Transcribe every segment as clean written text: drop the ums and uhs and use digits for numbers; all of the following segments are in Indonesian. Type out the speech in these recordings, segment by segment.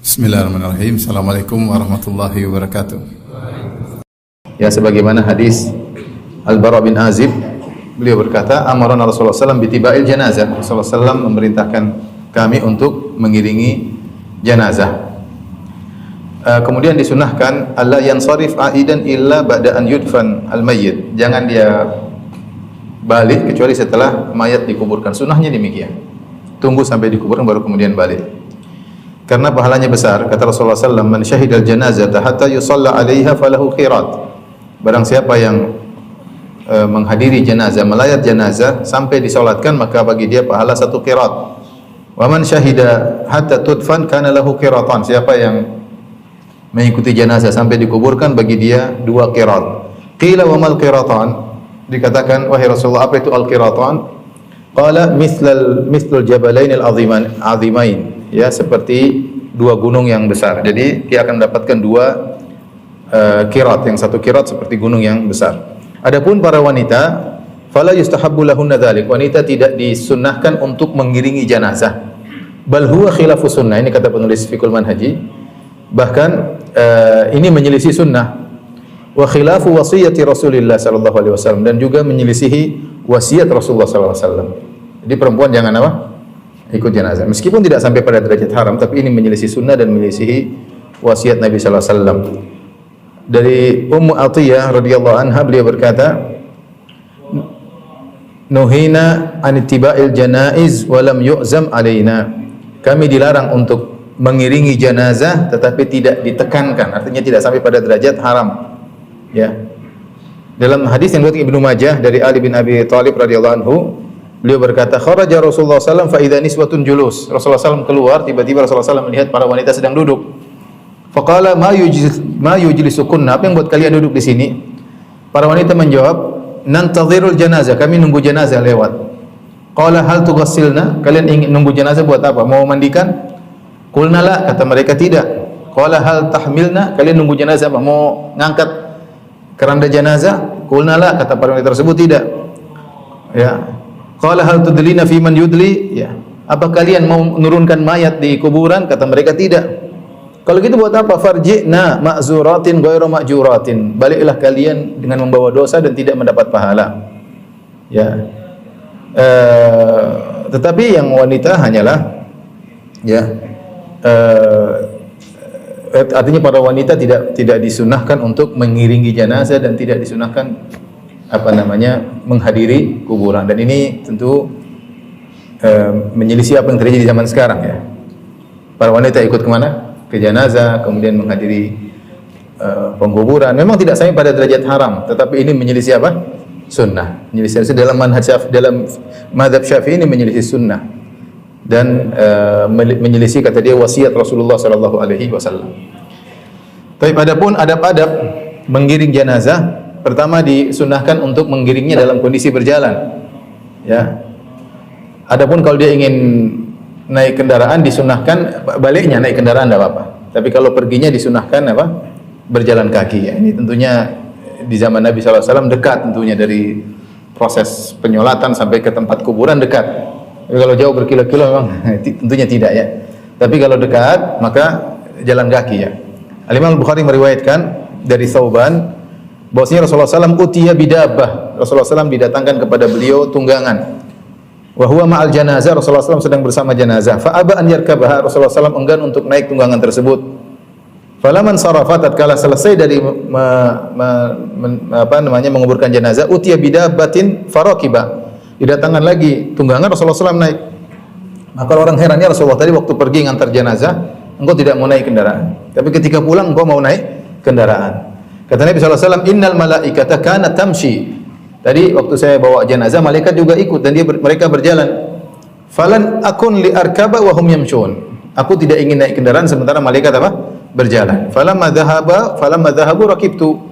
Bismillahirrahmanirrahim. Assalamualaikum warahmatullahi wabarakatuh. Ya, sebagaimana hadis Al-Bara bin Azib, beliau berkata, amarana Rasulullah SAW bitiba'il janazah. Rasulullah SAW memerintahkan kami untuk mengiringi janazah. Kemudian disunahkan alla yansarif aidan illa ba'da an yudfan al-mayyit. Jangan dia balik kecuali setelah mayat dikuburkan. Sunnahnya demikian. Tunggu sampai dikuburkan baru kemudian balik. Karena pahalanya besar. Kata Rasulullah SAW, man syahidal janazata hatta yusalla 'alaiha falahu khirat. Barang siapa yang menghadiri jenazah, melayat jenazah sampai disolatkan, maka bagi dia pahala 1 qirat. Wa man syahida hatta tudfan kana lahu qiratan. Siapa yang mengikuti jenazah sampai dikuburkan, bagi dia 2 qirat. Qila wa mal qiratan? Dikatakan, wahai Rasulullah, apa itu al-qiratan? Qala mithlul jabalain al-azimain. Ya, seperti 2 gunung yang besar. Jadi dia akan mendapatkan 2 qirat. Yang 1 qirat seperti gunung yang besar. Adapun para wanita, fala yustahabbu lahunna dzalik. Wanita tidak disunnahkan untuk mengiringi jenazah. Bal huwa khilafu sunnah. Ini kata penulis Fiqhul Manhaji. Bahkan ini menyelisih sunnah. Wa khilafu wasiyati Rasulillah sallallahu alaihi wasallam, dan juga menyelisihi wasiat Rasulullah sallallahu alaihi wasallam. Jadi perempuan jangan apa? Ikut jenazah. Meskipun tidak sampai pada derajat haram, tapi ini menyelisih sunnah dan menyelisihi wasiat Nabi sallallahu alaihi wasallam. Dari Ummu Atiyah radhiyallahu anha, beliau berkata, nuhina an ittiba'il janaiz wa lam yu'zam alaina. Kami dilarang untuk mengiringi jenazah tetapi tidak ditekankan, artinya tidak sampai pada derajat haram. Ya. Dalam hadis yang diriwayatkan Ibnu Majah dari Ali bin Abi Thalib radhiyallahu anhu, beliau berkata, kharaja Rasulullah SAW fa idza niswatun julus. Rasulullah SAW keluar, tiba-tiba Rasulullah SAW melihat para wanita sedang duduk. Faqala ma yujlisukunna, apa yang buat kalian duduk di sini? Para wanita menjawab, nantadhirul janazah, kami nunggu jenazah lewat. Qala hal tughassilna, kalian ingin nunggu jenazah buat apa? Mau mandikan? Qulna la, kata mereka tidak. Qala hal tahmilna, kalian nunggu jenazah apa? Mau ngangkat keranda jenazah? Qulna la, kata para wanita tersebut tidak. Ya. Qala hal tudlina fi man yudli, ya. Apa kalian mau menurunkan mayat di kuburan? Kata mereka tidak. Kalau gitu buat apa? Farji'na ma'zuratin ghairu ma'juratin. Baliklah kalian dengan membawa dosa dan tidak mendapat pahala. Ya. Tetapi yang wanita hanyalah, ya, artinya para wanita tidak disunahkan untuk mengiringi jenazah dan tidak disunahkan menghadiri kuburan. Dan ini tentu menyelisih apa yang terjadi di zaman sekarang, ya. Para wanita ikut kemana? Ke jenazah, kemudian menghadiri penguburan. Memang tidak sampai pada derajat haram, tetapi ini menyelisih apa? Sunnah. Menyelisih dalam mazhab Syafi'i ini menyelisih sunnah dan menyelisih, kata dia, wasiat Rasulullah sallallahu alaihi wasallam. Tapi adapun adab-adab mengiring jenazah, pertama disunnahkan untuk mengiringnya dalam kondisi berjalan. Ya. Adapun kalau dia ingin naik kendaraan, disunahkan baliknya naik kendaraan tidak apa-apa. Tapi kalau perginya disunahkan apa? Berjalan kaki. Ya. Ini tentunya di zaman Nabi SAW dekat, tentunya dari proses penyolatan sampai ke tempat kuburan dekat. Tapi kalau jauh berkilo-kilo memang tentunya tidak, ya. Tapi kalau dekat maka jalan kaki, ya. Al-Imam Al-Bukhari meriwayatkan dari Thauban bahwasanya Rasulullah SAW utiya bidabbah. Rasulullah SAW didatangkan kepada beliau tunggangan. Wa huwa ma'al janazah, Rasulullah SAW sedang bersama jenazah. Fa aba an yarkabaha, Rasulullah SAW enggan untuk naik tunggangan tersebut. Falaman sarafa, tatkala selesai dari menguburkan jenazah, utiya bidabbatin farakiba. Didatangkan lagi tunggangan, Rasulullah SAW naik. Maka orang heran, ya Rasulullah, tadi waktu pergi ngantar jenazah engkau tidak mau naik kendaraan, tapi ketika pulang engkau mau naik kendaraan. Kata Nabi SAW, innal malaikata kanat tamshi. Tadi waktu saya bawa jenazah, malaikat juga ikut dan mereka berjalan. Falan akun li arkaba wa hum yamshun. Aku tidak ingin naik kendaraan sementara malaikat apa? Berjalan. Falamma dhahabu rakibtu.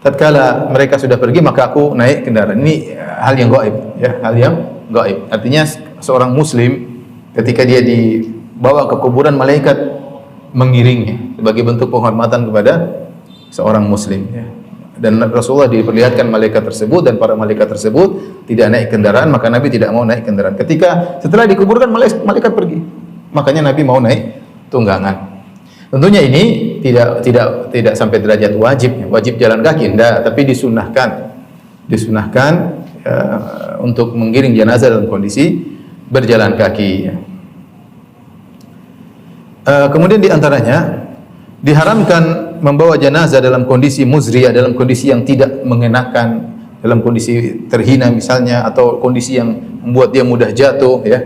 Tatkala mereka sudah pergi maka aku naik kendaraan. Ini hal yang gaib, ya, hal yang gaib. Artinya seorang muslim ketika dia dibawa ke kuburan, malaikat mengiringnya sebagai bentuk penghormatan kepada seorang muslim, ya. Dan Rasulullah diperlihatkan malaikat tersebut, dan para malaikat tersebut tidak naik kendaraan, maka Nabi tidak mau naik kendaraan. Ketika setelah dikuburkan malaikat pergi, makanya Nabi mau naik tunggangan. Tentunya ini tidak sampai derajat wajib jalan kaki, enggak, tapi disunahkan untuk menggiring jenazah dalam kondisi berjalan kaki. Kemudian di antaranya diharamkan membawa jenazah dalam kondisi muzriyah, dalam kondisi yang tidak mengenakan, dalam kondisi terhina misalnya, atau kondisi yang membuat dia mudah jatuh, ya.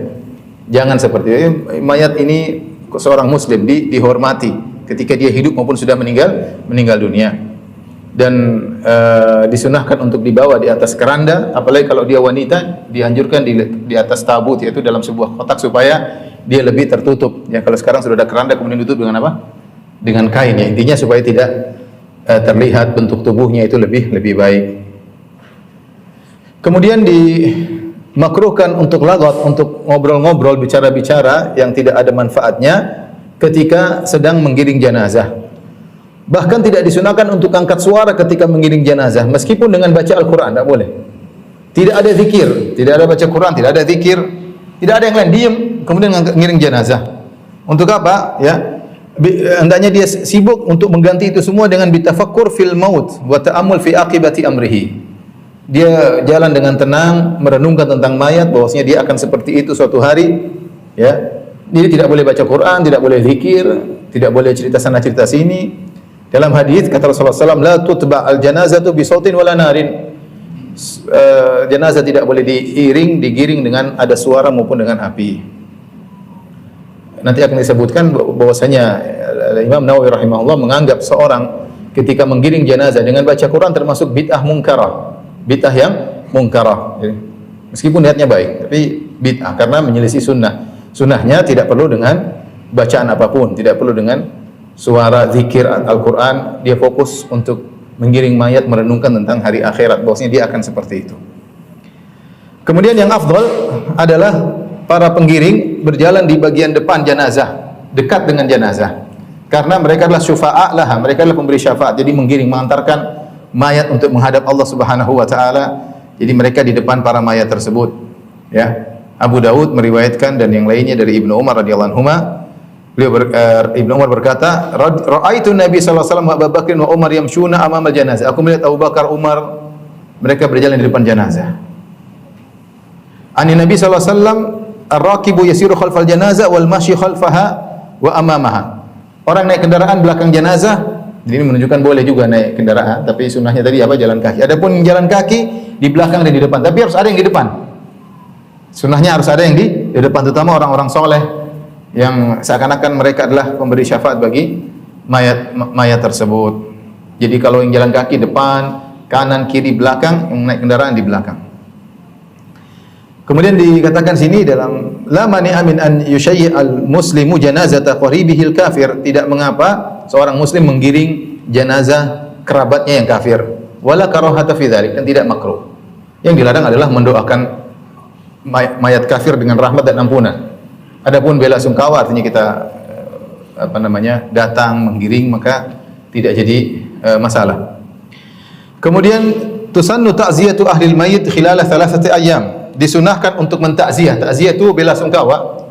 Jangan seperti itu. Mayat ini seorang muslim dihormati ketika dia hidup maupun sudah meninggal dunia. Dan disunahkan untuk dibawa di atas keranda, apalagi kalau dia wanita dianjurkan di atas tabut, yaitu dalam sebuah kotak supaya dia lebih tertutup. Ya, kalau sekarang sudah ada keranda kemudian ditutup dengan apa? Dengan kain, ya. Intinya supaya tidak terlihat bentuk tubuhnya, itu lebih baik. Kemudian dimakruhkan untuk lagat, untuk ngobrol-ngobrol, bicara-bicara yang tidak ada manfaatnya ketika sedang menggiring jenazah. Bahkan tidak disunahkan untuk angkat suara ketika mengiring jenazah, meskipun dengan baca Al-Quran, tidak boleh. Tidak ada zikir, tidak ada baca Quran, tidak ada zikir, tidak ada yang lain, diam kemudian mengiring jenazah. Untuk apa? Ya, hendaknya dia sibuk untuk mengganti itu semua dengan bitafakkur fil maut wa ta'ammul fi aqibati amrihi. Dia jalan dengan tenang, merenungkan tentang mayat, bahwasanya dia akan seperti itu suatu hari, ya. Dia tidak boleh baca Quran, tidak boleh zikir, tidak boleh cerita sana cerita sini. Dalam hadis kata Rasulullah SAW, la tutba al janazatu bi sautin wala narin. Jenazah tidak boleh digiring dengan ada suara maupun dengan api. Nanti akan disebutkan bahwasanya Imam Nawawi rahimahullah menganggap seorang ketika menggiring jenazah dengan baca Quran termasuk bid'ah munkarah, bid'ah yang munkarah. Meskipun niatnya baik, tapi bid'ah karena menyelisih sunnah. Sunnahnya tidak perlu dengan bacaan apapun, tidak perlu dengan suara zikir Al-Quran, dia fokus untuk menggiring mayat, merenungkan tentang hari akhirat, bahwasanya dia akan seperti itu. Kemudian yang afdal adalah para penggiring berjalan di bagian depan jenazah, dekat dengan jenazah, karena mereka adalah syufa'a laha, mereka adalah pemberi syafaat, jadi menggiring, mengantarkan mayat untuk menghadap Allah Subhanahu wa taala. Jadi mereka di depan para mayat tersebut, ya. Abu Daud meriwayatkan dan yang lainnya dari Ibnu Umar radhiyallahu anhuma. Ibnu Umar berkata, "Ra'aitu Nabi sallallahu alaihi wasallam wa Abu Bakr wa Umar yamshuna amamal janazah." Aku melihat Abu Bakar, Umar, mereka berjalan di depan jenazah. Ani Nabi sallallahu alaihi wasallam, "Ar-raqibu yasiru khalfal janazah wal masyi khalfaha wa amamaha." Orang naik kendaraan belakang jenazah, jadi ini menunjukkan boleh juga naik kendaraan, tapi sunnahnya tadi apa? Jalan kaki. Adapun jalan kaki di belakang dan di depan, tapi harus ada yang di depan. Sunnahnya harus ada yang di depan, terutama orang-orang soleh yang seakan-akan mereka adalah pemberi syafaat bagi mayat tersebut. Jadi kalau yang jalan kaki depan, kanan, kiri, belakang, yang naik kendaraan di belakang. Kemudian dikatakan sini dalam la mani'a min an yushayyi al-muslimu janazata qaribihil kafir, tidak mengapa seorang muslim menggiring jenazah kerabatnya yang kafir, wala karahata fi dzalik, dan tidak makruh. Yang dilarang adalah mendoakan mayat kafir dengan rahmat dan ampunan. Adapun bela sungkawa artinya kita datang menggiring, maka tidak jadi masalah. Kemudian tusannu ta'ziyatu ahlil mayyit khilala 3 ayyam. Disunahkan untuk mentakziah. Takziah itu bela sungkawa,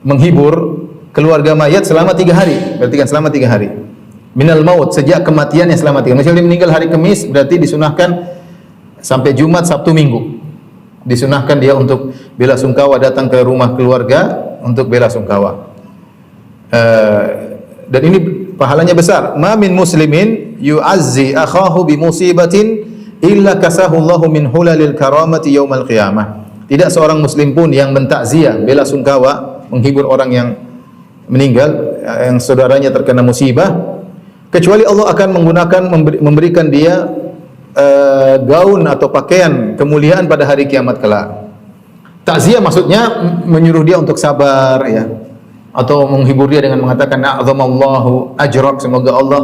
menghibur keluarga mayat selama 3 hari. Berarti kan selama 3 hari. Minal maut, sejak kematiannya selama 3 hari. Misalnya dia meninggal hari Kamis, berarti disunahkan sampai Jumat, Sabtu, Minggu. Disunahkan dia untuk bela sungkawa, datang ke rumah keluarga untuk bela sungkawa. Dan ini pahalanya besar. Ma min muslimin yu'azzi akhahu bi musibatin illa kasahu Allahu min hulalil karamati yaumal qiyamah. Tidak seorang muslim pun yang mentakziah, bela sungkawa, menghibur orang yang meninggal, yang saudaranya terkena musibah, kecuali Allah akan memberikan dia gaun atau pakaian kemuliaan pada hari kiamat kelak. Takziah maksudnya menyuruh dia untuk sabar, ya, atau menghibur dia dengan mengatakan a'zamallahu ajrak, semoga Allah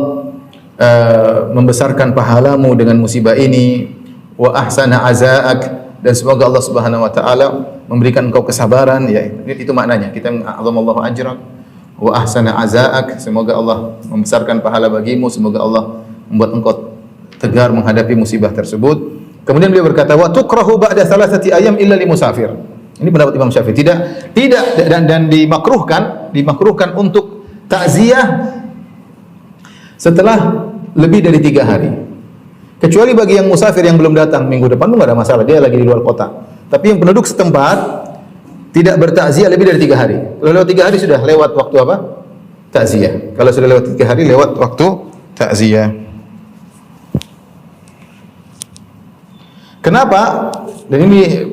membesarkan pahalamu dengan musibah ini, wa ahsana azaak, dan semoga Allah Subhanahu wa taala memberikan engkau kesabaran, ya. Itu maknanya. Kita a'zamallahu ajrak wa ahsana azaak, semoga Allah membesarkan pahala bagimu, semoga Allah membuat engkau tegar menghadapi musibah tersebut. Kemudian beliau berkata, wa tukrahu ba'da 3 ayyam illa li musafir. Ini pendapat Imam Syafi'i. Tidak dan dimakruhkan untuk takziah setelah lebih dari 3 hari. Kecuali bagi yang musafir yang belum datang minggu depan itu nggak ada masalah, dia lagi di luar kota. Tapi yang penduduk setempat tidak bertakziah lebih dari 3 hari. Kalau lewat 3 hari sudah lewat waktu apa? Takziah. Kalau sudah lewat 3 hari lewat waktu takziah. Kenapa? Dan ini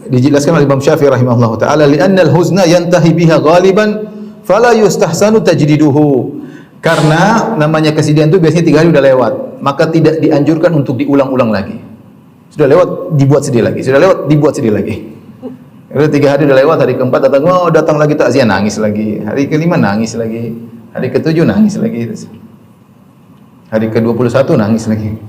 dijelaskan oleh Imam Syafi'i rahimahullah taala, li'anna al-huzna yantahi biha ghaliban fala yustahsanu tajdiduhu. Karena namanya kesedihan itu biasanya 3 hari sudah lewat, maka tidak dianjurkan untuk diulang-ulang lagi. Sudah lewat, dibuat sedih lagi. Sudah lewat, dibuat sedih lagi. Kalau 3 hari sudah lewat, hari keempat datang lagi takziah, nangis lagi. Hari kelima nangis lagi. Hari ketujuh nangis lagi. Hari ke-21 nangis lagi.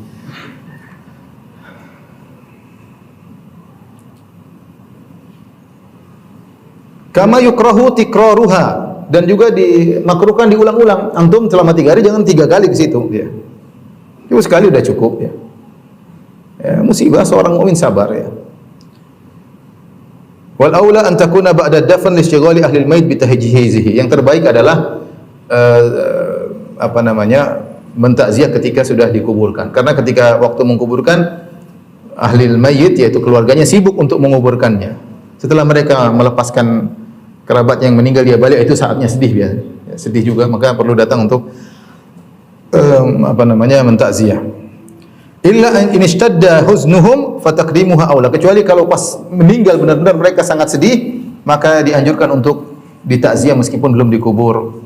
Kama yukrahu tikraruha, dan juga dimakruhkan diulang-ulang. Antum selama 3 hari jangan 3 kali ke situ ya. Itu sekali udah cukup ya. Ya, musibah seorang mukmin sabar ya. Wal aula an takuna ba'da dafn li istighali ahli al-mayt bi tahjihihi. Yang terbaik adalah mentakziah ketika sudah dikuburkan. Karena ketika waktu menguburkan ahli al-mayit yaitu keluarganya sibuk untuk menguburkannya. Setelah mereka melepaskan kerabat yang meninggal dia balik, itu saatnya sedih ya, sedih juga, maka perlu datang untuk mentakziah. Illa in ishtadda huznuhum fataqdimuha aula. Kecuali kalau pas meninggal benar-benar mereka sangat sedih, maka dianjurkan untuk ditakziah meskipun belum dikubur.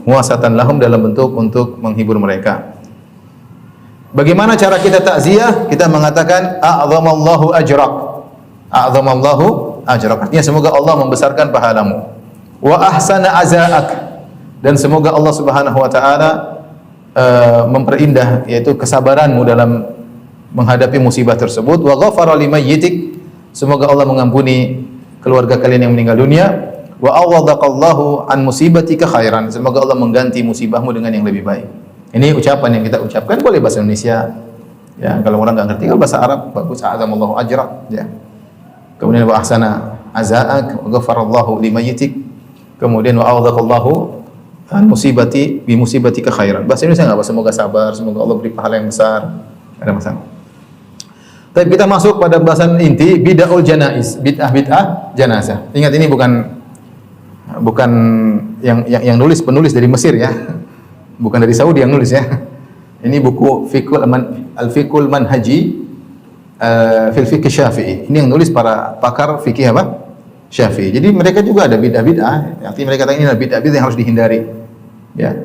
Muasatan lahum, dalam bentuk untuk menghibur mereka. Bagaimana cara kita takziah? Kita mengatakan a'zamallahu ajrak. A'zamallahu ajrak. Artinya semoga Allah membesarkan pahalamu. Wa ahsana azaak, dan semoga Allah Subhanahu wa taala memperindah yaitu kesabaranmu dalam menghadapi musibah tersebut. Wa ghafara limayyitik, semoga Allah mengampuni keluarga kalian yang meninggal dunia. Wa awadaqallahu an musibatika khairan, semoga Allah mengganti musibahmu dengan yang lebih baik. Ini ucapan yang kita ucapkan, boleh bahasa Indonesia. Ya, kalau orang enggak ngerti kalau bahasa Arab bagus, a'zamallahu ajrak ya. Kemudian wa ahsana azaak wa ghafarallahu limayyitik. Kemudian wa awadaqallahu an musibati bi musibatika khairan. Bahasa Indonesia enggak apa, semoga sabar, semoga Allah beri pahala yang besar. Enggak ada masalah. Tapi kita masuk pada bahasan inti bid'ahul janaiz, bid'ah janazah. Ingat, ini bukan yang nulis penulis dari Mesir ya. Bukan dari Saudi yang nulis ya. Ini buku Al-Fiqhul Manhaji fil Fiqh Syafi'i. Ini yang nulis para pakar fikih apa? Syafi'i. Jadi mereka juga ada bid'ah-bid'ah. Artinya mereka katakan ini adalah bid'ah-bid'ah yang harus dihindari. Ya.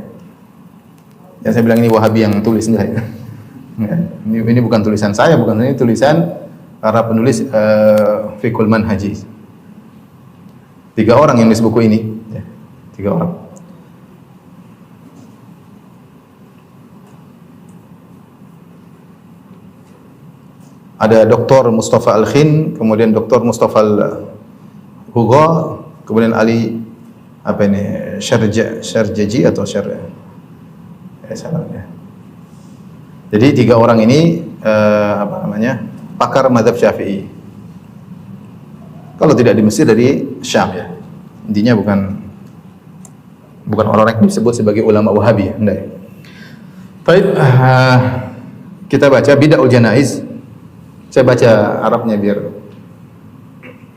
Ya, saya bilang ini Wahabi yang tulis enggak ya? Ini bukan tulisan saya, bukan, ini tulisan para penulis Fiqhul Manhaji. 3 orang yang nulis buku ini, ya, 3 orang. Ada Dr. Mustafa Al-Khin, kemudian Dr. Mustafa Al-Hugha, kemudian Ali Syarjaji atau salah ya. Jadi 3 orang ini pakar mazhab Syafi'i. Kalau tidak di Mesir, dari Syam ya. Intinya bukan orang yang disebut sebagai ulama Wahabi, enggak. Baik, kita baca bid'ahul janaiz. Saya baca Arabnya biar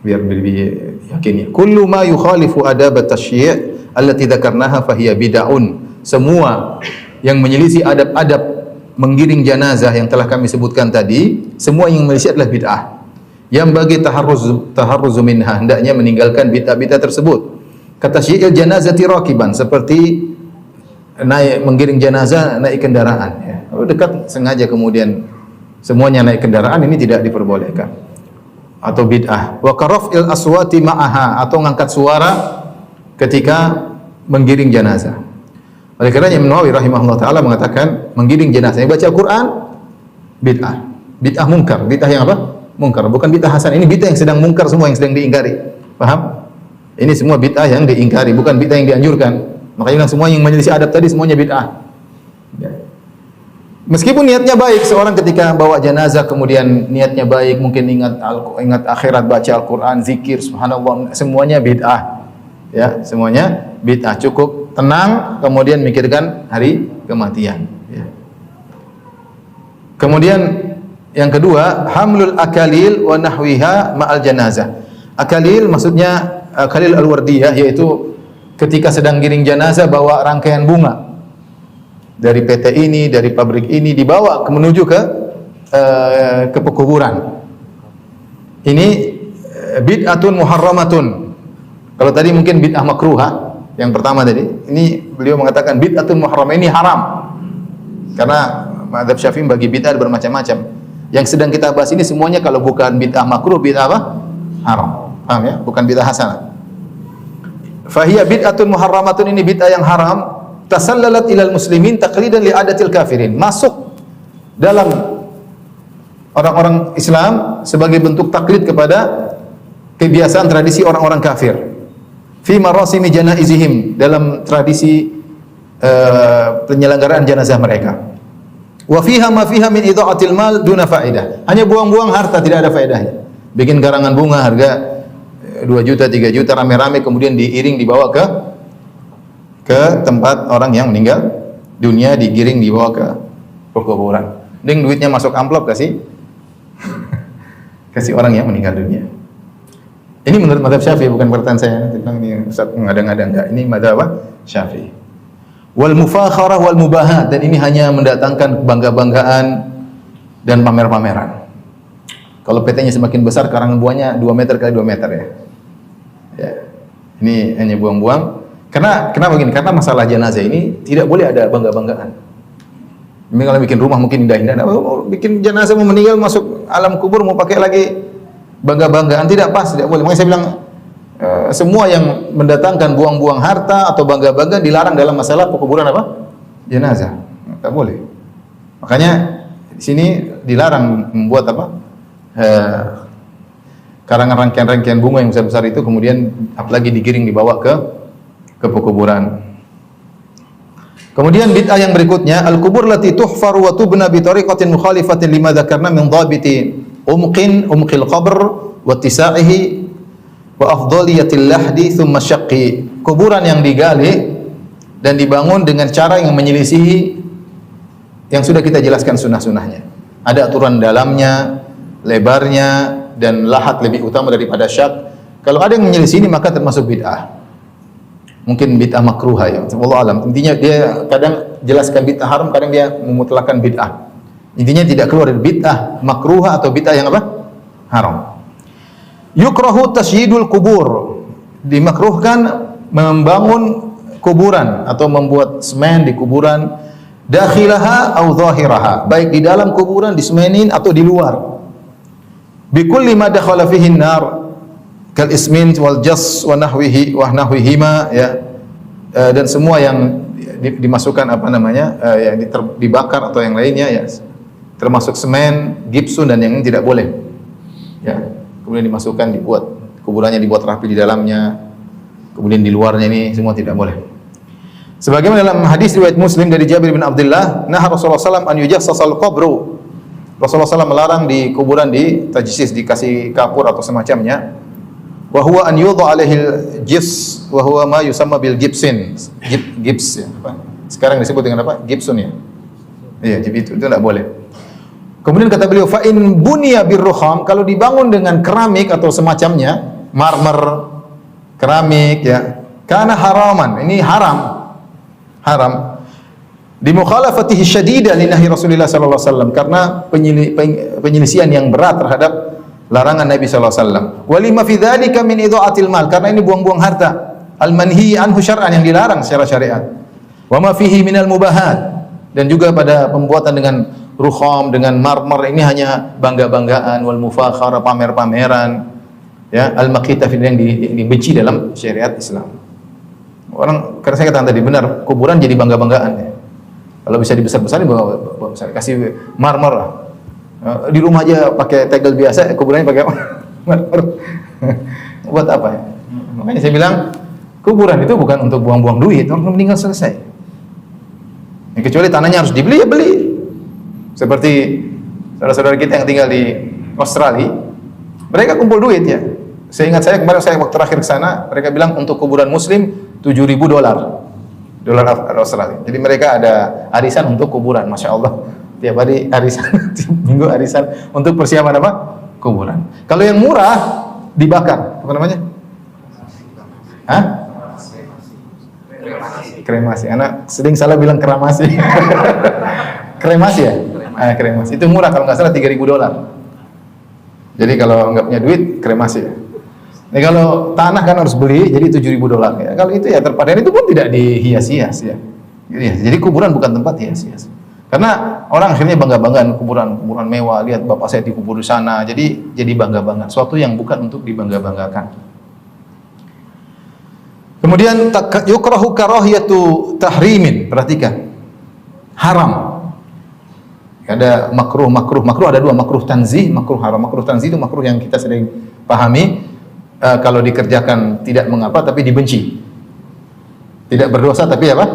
lebih yakin ya. Kullu ma yukhalifu adab at-tasyyi' allati dzakarnaha fahiya bid'un. Semua yang menyelisih adab-adab menggiring jenazah yang telah kami sebutkan tadi, semua yang menyelisih adalah bid'ah. Yang bagi taharruzu minha, hendaknya meninggalkan bid'ah-bid'ah tersebut. Kata syi'il janazati raqiban, seperti menggiring jenazah naik kendaraan ya. Kalau dekat sengaja kemudian semuanya naik kendaraan, ini tidak diperbolehkan. Atau bid'ah. Wa karaf'il aswati ma'aha, atau ngangkat suara ketika menggiring jenazah. Oleh karena Imam Nawawi rahimahullah taala mengatakan menggiring jenazah yang baca Al-Qur'an bid'ah. Bid'ah munkar. Bid'ah yang apa? Munkar, bukan bid'ah hasan. Ini bid'ah yang sedang munkar, semua yang sedang diingkari. Paham? Ini semua bid'ah yang diingkari, bukan bid'ah yang dianjurkan. Makanya semua yang menyelisih adab tadi semuanya bid'ah. Ya. Meskipun niatnya baik, seorang ketika bawa jenazah kemudian niatnya baik, mungkin ingat akhirat, baca Al-Qur'an, zikir, subhanallah, semuanya bid'ah. Ya, semuanya bid'ah. Cukup tenang kemudian mikirkan hari kematian. Ya. Kemudian yang kedua, hamlul akalil wa nahwiha ma'al janazah. Akalil maksudnya akalil al-wardiyah, yaitu ketika sedang giring jenazah bawa rangkaian bunga dari PT ini, dari pabrik ini, dibawa menuju ke pekuburan. Ini bid'atun muharramatun. Kalau tadi mungkin bid'ah makruha, yang pertama tadi, ini beliau mengatakan bid'atun muharramah, ini haram. Karena mazhab Syafi'i bagi bid'ah bermacam-macam. Yang sedang kita bahas ini semuanya kalau bukan bid'ah makruh, bid'ah apa? Haram. Paham ya? Bukan bid'ah hasanah. Fahiya bid'atun muharramatun, ini bid'ah yang haram. Tasallalat ilal muslimin taqlidan li adatil kafirin. Masuk dalam orang-orang Islam sebagai bentuk taklid kepada kebiasaan tradisi orang-orang kafir. Fi marasimi janaizihim, dalam tradisi penyelenggaraan jenazah mereka. Wa fiha ma fiha min idha'atil mal duna faedah. Hanya buang-buang harta, tidak ada faedahnya. Bikin garangan bunga harga 2 juta, 3 juta rame-rame, kemudian diiring dibawa ke tempat orang yang meninggal dunia, digiring dibawa ke pekuburan. Ding duitnya masuk amplop kasih orang yang meninggal dunia. Ini menurut mazhab Syafi'i, bukan perkataan saya. Tentang ini Ustaz ngada-ngada, enggak. Ini mazhab Syafi'i. Wal mufakharah wal mubahat, dan ini hanya mendatangkan kebangga-banggaan dan pamer-pameran. Kalau PT-nya semakin besar, karangan bunganya 2 meter kali 2 meter ya. Ya. Ini hanya buang-buang. Kenapa begini? Karena masalah jenazah ini tidak boleh ada bangga-banggaan. Ini kalau bikin rumah mungkin indah-indah, bikin jenazah mau meninggal masuk alam kubur mau pakai lagi bangga-banggaan, tidak pas, tidak boleh. Makanya saya bilang semua yang mendatangkan buang-buang harta atau bangga-bangga dilarang dalam masalah pekuburan apa? Jenazah. Tidak boleh. Makanya di sini dilarang membuat apa? Karangan rangkaian-rangkaian bunga yang besar-besar itu kemudian apalagi digiring dibawa ke pekuburan. Kemudian bid'ah yang berikutnya, al-kubur lati tuhfaru wa tubna bi tariqatin mukhalifatin lima dzakarna min dhabiti umqil qabr wa tisa'ihi wa afdaliyatil lahdi thumma syaqqi. Kuburan yang digali dan dibangun dengan cara yang menyelisihi yang sudah kita jelaskan sunnah-sunnahnya. Ada aturan dalamnya, lebarnya, dan lahat lebih utama daripada syak. Kalau ada yang menyelisih ini maka termasuk bid'ah. Mungkin bid'ah makruha ya. Wallahu alam. Intinya dia kadang jelaskan bid'ah haram, kadang dia memutlakan bid'ah. Intinya tidak keluar dari bid'ah makruha atau bid'ah yang apa? Haram. Yukrahu tasyidul kubur. Dimakruhkan membangun kuburan atau membuat semen di kuburan, dakhilaha au zahiraha, baik di dalam kuburan disemenin atau di luar. Bikulli ma dakhala fihi an-nar kal ismin wal jas wa nahwihima ya, dan semua yang dimasukkan apa namanya yang dibakar atau yang lainnya ya, termasuk semen, gipsun dan yang ini tidak boleh ya. Kemudian dimasukkan, dibuat kuburannya, dibuat rapi di dalamnya, kemudian di luarnya, ini semua tidak boleh. Sebagaimana dalam hadis riwayat Muslim dari Jabir bin Abdullah, nah Rasulullah SAW an yujassasal qabru. Rasulullah SAW melarang di kuburan di tajsis, dikasih kapur atau semacamnya. Wa huwa an yudha alaihi al-jis wa huwa ma yusamma bil gibsin. Gips ya, apa? Sekarang disebut dengan apa? Gibsun ya. Iya, jadi itu tidak boleh. Kemudian kata beliau, fa in bunya birrukham, kalau dibangun dengan keramik atau semacamnya, marmer, keramik ya, kana haraman. Ini haram. Haram. Di mukhalafatihi syadidah li nahi Rasulullah sallallahu alaihi wasallam, karena penyelisihan yang berat terhadap larangan Nabi sallallahu alaihi wasallam. Wa lima fi dzalika min idha'atil mal, karena ini buang-buang harta. Al manhi anhu syar'an, yang dilarang secara syariat. Wa ma fihi minal mubahat, dan juga pada pembuatan dengan rukham, dengan marmer, ini hanya bangga-banggaan, wal mufakhara, pamer-pameran ya, al maqita fi, yang dibenci dalam syariat Islam. Orang, karena saya katakan tadi benar, kuburan jadi bangga-banggaan ya. Kalau bisa dibesar-besarin, bawa besar, kasih marmer lah. Di rumah aja pakai tegel biasa, kuburannya pakai marmer. Buat apa ya? Makanya saya bilang, kuburan itu bukan untuk buang-buang duit, orang meninggal selesai. Ya, kecuali tanahnya harus dibeli, ya beli. Seperti saudara-saudara kita yang tinggal di Australia, mereka kumpul duit ya. Saya ingat saya kemarin, saya waktu terakhir ke sana, mereka bilang untuk kuburan Muslim $7.000 Australia. Jadi mereka ada arisan untuk kuburan, masya Allah. tiap hari arisan, tiap minggu arisan untuk persiapan apa? Kuburan. Kalau yang murah dibakar, apa namanya? Hah? Kremasi. Anak sering salah bilang kremasi. Kremasi ya? Kremasi. Itu murah kalau nggak salah $3.000. Jadi kalau nggak punya duit, kremasi. Nah, kalau tanah kan harus beli, jadi $7.000 ya. Kalau itu ya terpadan, itu pun tidak dihias-hias ya. Jadi kuburan bukan tempat hias-hias. Karena orang akhirnya bangga-banggaan kuburan mewah, lihat bapak saya dikubur di sana. Jadi bangga-banggaan, suatu yang bukan untuk dibangga-banggakan. Kemudian yukrahu karahiyatu tahrimin, perhatikan. Haram. Ada makruh ada dua, makruh tanzih, makruh haram. Makruh tanzih itu makruh yang kita sering pahami, kalau dikerjakan tidak mengapa tapi dibenci. Tidak berdosa tapi apa?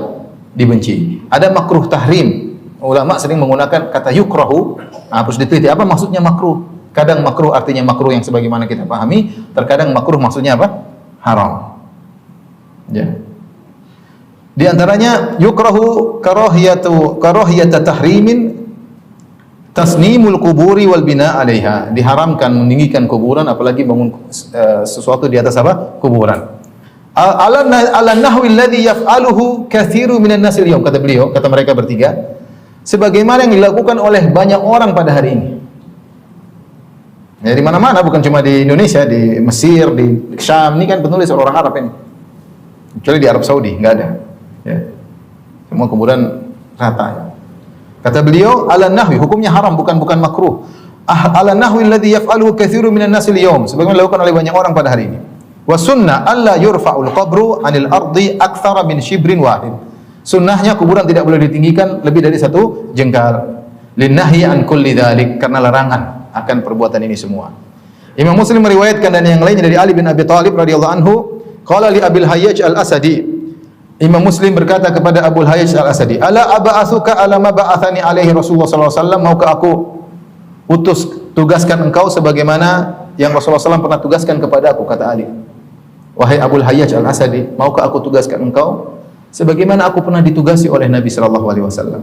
Dibenci. Ada makruh tahrim. Ulama sering menggunakan kata yukrahu. Harus diteliti apa maksudnya makruh. Kadang makruh artinya makruh yang sebagaimana kita pahami, terkadang makruh maksudnya apa? Haram. Ya. Di antaranya yukrahu karahiyata tahrimin tasnimul kuburi wal bina 'alaiha. Diharamkan meninggikan kuburan, apalagi bangun sesuatu di atas apa? Kuburan. Ala nahwi alladhi yaf'aluhu katsiru minan nas al-yawm, kata beliau, kata mereka bertiga, sebagaimana yang dilakukan oleh banyak orang pada hari ini. Ya, di mana-mana, bukan cuma di Indonesia, di Mesir, di Syam, ini kan penulis orang Arab ini. Kecuali di Arab Saudi enggak ada. Ya. Semua kuburan rata ya. Kata beliau, ala nahwi, hukumnya haram, bukan makruh. Ala nahwi alladhi yaf'aluhu katsiru minan nas al-yawm, sebagaimana dilakukan oleh banyak orang pada hari ini. Wa sunnah alla yurfa'ul qabru 'anil ardi aktsara min shibrin wahid. Sunnahnya kuburan tidak boleh ditinggikan lebih dari 1 jengkal. Linnahyi an kulli dzalik, karena larangan akan perbuatan ini semua. Imam Muslim meriwayatkan dan yang lainnya dari Ali bin Abi Thalib radhiyallahu anhu, qala li Abil Hayyaj al-Asadi. Imam Muslim berkata kepada Abu Hayyaj al-Asadi, "Ala aba'atsuka ala ma ba'athani alaihi Rasulullah sallallahu alaihi wasallam, maukah aku tugaskan engkau sebagaimana yang Rasulullah SAW pernah tugaskan kepada aku?" Kata Ali, "Wahai Abu Hayyaj al-Asadi, maukah aku tugaskan engkau sebagaimana aku pernah ditugasi oleh Nabi sallallahu alaihi wasallam?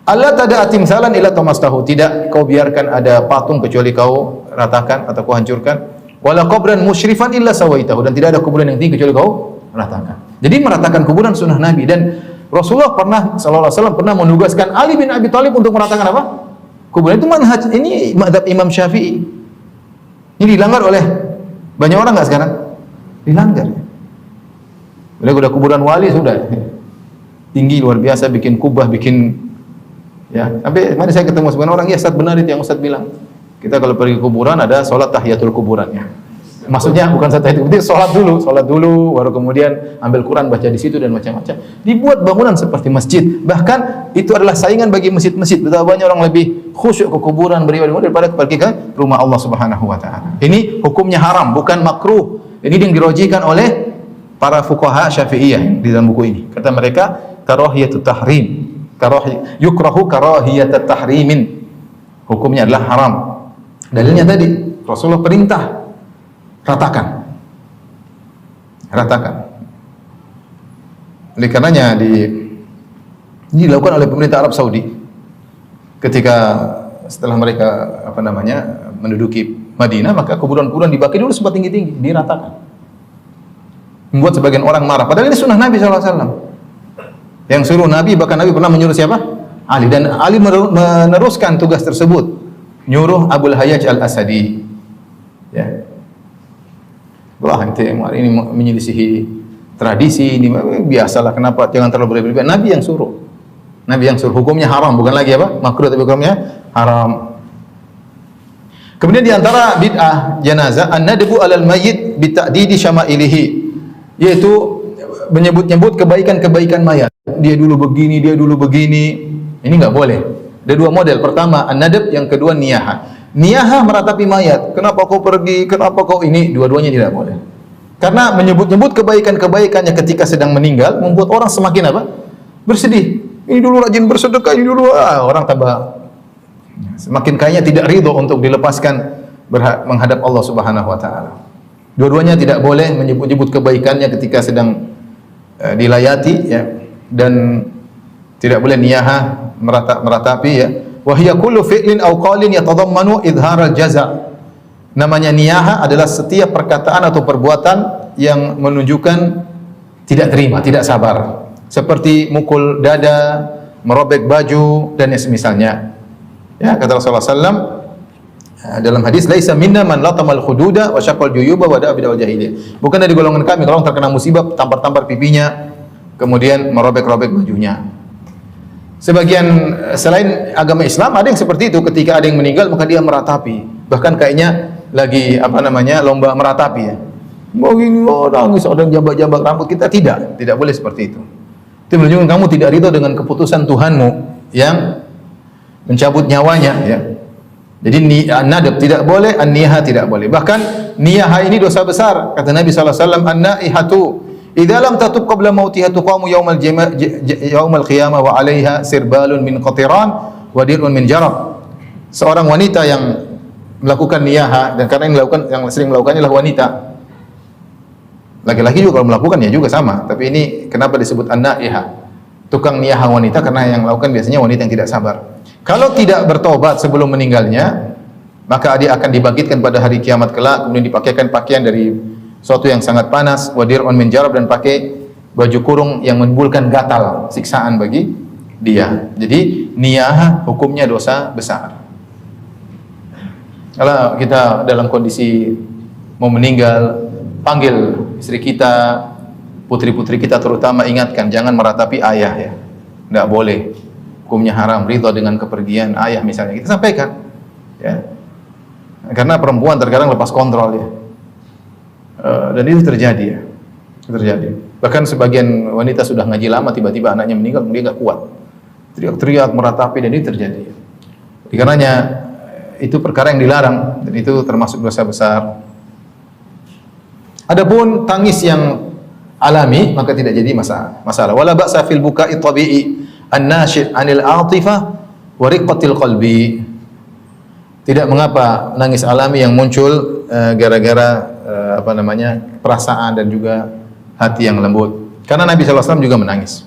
Allah tada timsalan ila tamastahu, tidak kau biarkan ada patung kecuali kau ratakan atau kau hancurkan. Wala qabran musyrifan illa sawaitahu, dan tidak ada kuburan yang tinggi kecuali kau ratakan." Jadi meratakan kuburan sunnah Nabi, dan Rasulullah pernah sallallahu alaihi wasallam pernah menugaskan Ali bin Abi Thalib untuk meratakan apa? Kuburan. Itu manhaj, ini mazhab Imam Syafi'i. Ini dilanggar oleh banyak orang enggak sekarang? Dilanggar. Bila udah kuburan wali sudah tinggi luar biasa, bikin kubah, bikin ya. Sampai mari saya ketemu sebagian orang, ya Ustaz benar itu yang Ustaz bilang. Kita kalau pergi ke kuburan ada sholat tahiyatul kuburan ya. Maksudnya bukan sholat tahiyatul kuburan, sholat dulu, baru kemudian ambil Quran, baca di situ dan macam-macam. Dibuat bangunan seperti masjid. Bahkan itu adalah saingan bagi masjid-masjid. Betapa banyak orang lebih khusyuk ke kuburan beribadah daripada pergi ke rumah Allah Subhanahu wa taala. Ini hukumnya haram, bukan makruh. Ini yang dirojikan oleh para fuqaha Syafi'iyah di dalam buku ini. Kata mereka, karahiyatut tahrim. Yukrahu karahiyatut tahrimin. Hukumnya adalah haram. Dalilnya tadi, Rasulullah perintah ratakan. Oleh karenanya dilakukan oleh pemerintah Arab Saudi ketika setelah mereka menduduki Madinah, maka kuburan-kuburan dibakar dulu sempat tinggi-tinggi, diratakan. Membuat sebagian orang marah. Padahal ini sunnah Nabi SAW. Yang suruh Nabi, bahkan Nabi pernah menyuruh siapa? Ali. Dan Ali meneruskan tugas tersebut. Nyuruh Abul Hayyaj al-Asadi. Ya. Wah, ini menyelisihi tradisi, ini biasalah, kenapa jangan terlalu berlebihan. Nabi yang suruh. Hukumnya haram, bukan lagi apa? Makruh, tapi hukumnya haram. Kemudian di antara bid'ah jenazah an-nadbu 'alal mayyit bi ta'didi syama'ilihi, yaitu menyebut-nyebut kebaikan-kebaikan mayat. Dia dulu begini. Ini enggak boleh. Ada dua model. Pertama an-nadb, yang kedua niyahah. Niyahah meratapi mayat. Kenapa kau pergi? Kenapa kau ini? Dua-duanya tidak boleh. Karena menyebut-nyebut kebaikan-kebaikannya ketika sedang meninggal membuat orang semakin apa? Bersedih. Ini dulu rajin bersedekah, ini dulu orang tambah semakin kayaknya tidak ridho untuk dilepaskan menghadap Allah Subhanahu wa taala. Dua-duanya tidak boleh menyebut-nyebut kebaikannya ketika sedang dilayati ya, dan tidak boleh niyahah meratapi ya. Wa hiya kullu fi'lin aw qawlin yatadammanu idhar al-jaza'. Namanya niyaha adalah setiap perkataan atau perbuatan yang menunjukkan tidak terima, tidak sabar. Seperti mukul dada, merobek baju dan yang semisalnya. Ya, kata Rasulullah SAW dalam hadis, laisa minna man latamal khududa wa syaqal juyuba wa da'a bid'al jahiliyah. Bukan dari golongan kami kalau terkena musibah tampar-tampar pipinya, kemudian merobek-robek bajunya. Sebagian selain agama Islam ada yang seperti itu, ketika ada yang meninggal maka dia meratapi. Bahkan kayaknya lagi lomba meratapi ya. Mau gini, nangis, ada yang jambak-jambak rambut. Kita tidak boleh seperti itu. Itu menunjukkan kamu tidak ridho dengan keputusan Tuhanmu yang mencabut nyawanya ya. Jadi nadab tidak boleh, an-niyaha tidak boleh. Bahkan niyaha ini dosa besar. Kata Nabi sallallahu alaihi wasallam, an-naihatu idza lam tatub qabla mautiha tuqamu yaumal qiyamah wa 'alaiha sirbalun min qatiran wa dir'un min jarab. Seorang wanita yang melakukan niyaha, dan karena yang sering melakukannya adalah wanita. Laki-laki juga kalau melakukan ya juga sama, tapi ini kenapa disebut an-naiha? Tukang niyaha wanita, karena yang melakukan biasanya wanita yang tidak sabar. Kalau tidak bertobat sebelum meninggalnya, maka dia akan dibangkitkan pada hari kiamat kelak, kemudian dipakaikan pakaian dari suatu yang sangat panas, wa dir'un min jarab, dan pakai baju kurung yang menimbulkan gatal, siksaan bagi dia. Jadi niyaha hukumnya dosa besar. Kalau kita dalam kondisi mau meninggal, panggil istri kita, putri-putri kita terutama, ingatkan jangan meratapi ayah ya. Tidak boleh. Hukumnya haram, ridha dengan kepergian ayah misalnya. Kita sampaikan ya. Karena perempuan terkadang lepas kontrol ya. Dan itu terjadi ya. Terjadi. Bahkan sebagian wanita sudah ngaji lama, tiba-tiba anaknya meninggal, dia enggak kuat. Teriak-teriak, meratapi, dan itu terjadi. Karenanya itu perkara yang dilarang dan itu termasuk dosa besar. Adapun tangis yang alami maka tidak jadi masalah. Wala ba'sa fil buka'i tabi'i an-nashi' 'anil 'atifah wa riqqatil qalbi. Tidak mengapa nangis alami yang muncul gara-gara perasaan dan juga hati yang lembut. Karena Nabi sallallahu alaihi wasallam juga menangis.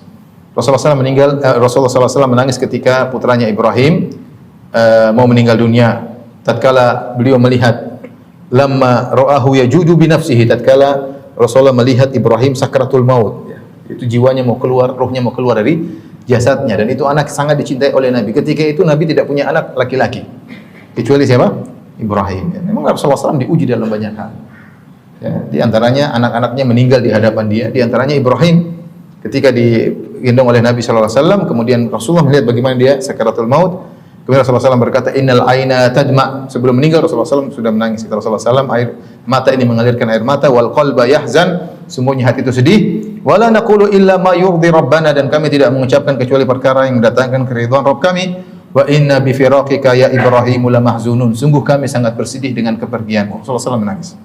Rasulullah sallallahu alaihi wasallam menangis ketika putranya Ibrahim mau meninggal dunia. Tatkala beliau melihat lamma ra'ahu yajuju bi nafsihi, tatkala Rasulullah melihat Ibrahim sakratul maut ya. Itu jiwanya mau keluar, ruhnya mau keluar dari jasadnya, dan itu anak sangat dicintai oleh Nabi. Ketika itu Nabi tidak punya anak laki-laki kecuali siapa? Ibrahim ya. Memang Rasulullah SAW diuji dalam banyak hal ya. Di antaranya anak-anaknya meninggal di hadapan dia, di antaranya Ibrahim ketika digendong oleh Nabi SAW. Kemudian Rasulullah melihat bagaimana dia sakaratul maut. Kemudian Rasulullah SAW berkata, innal aina tadma. Sebelum meninggal Rasulullah SAW sudah menangis. Kata Rasulullah SAW, air mata ini mengalirkan air mata. Wal qalba yahzan, sungguhnya hati itu sedih. Wala naqulu illa ma yurdi rabbana, dan kami tidak mengucapkan kecuali perkara yang mendatangkan keridhaan Rabb kami. Wa inna bi firaqika ya Ibrahim lamahzunun. Sungguh kami sangat bersedih dengan kepergianmu. Rasulullah SAW menangis.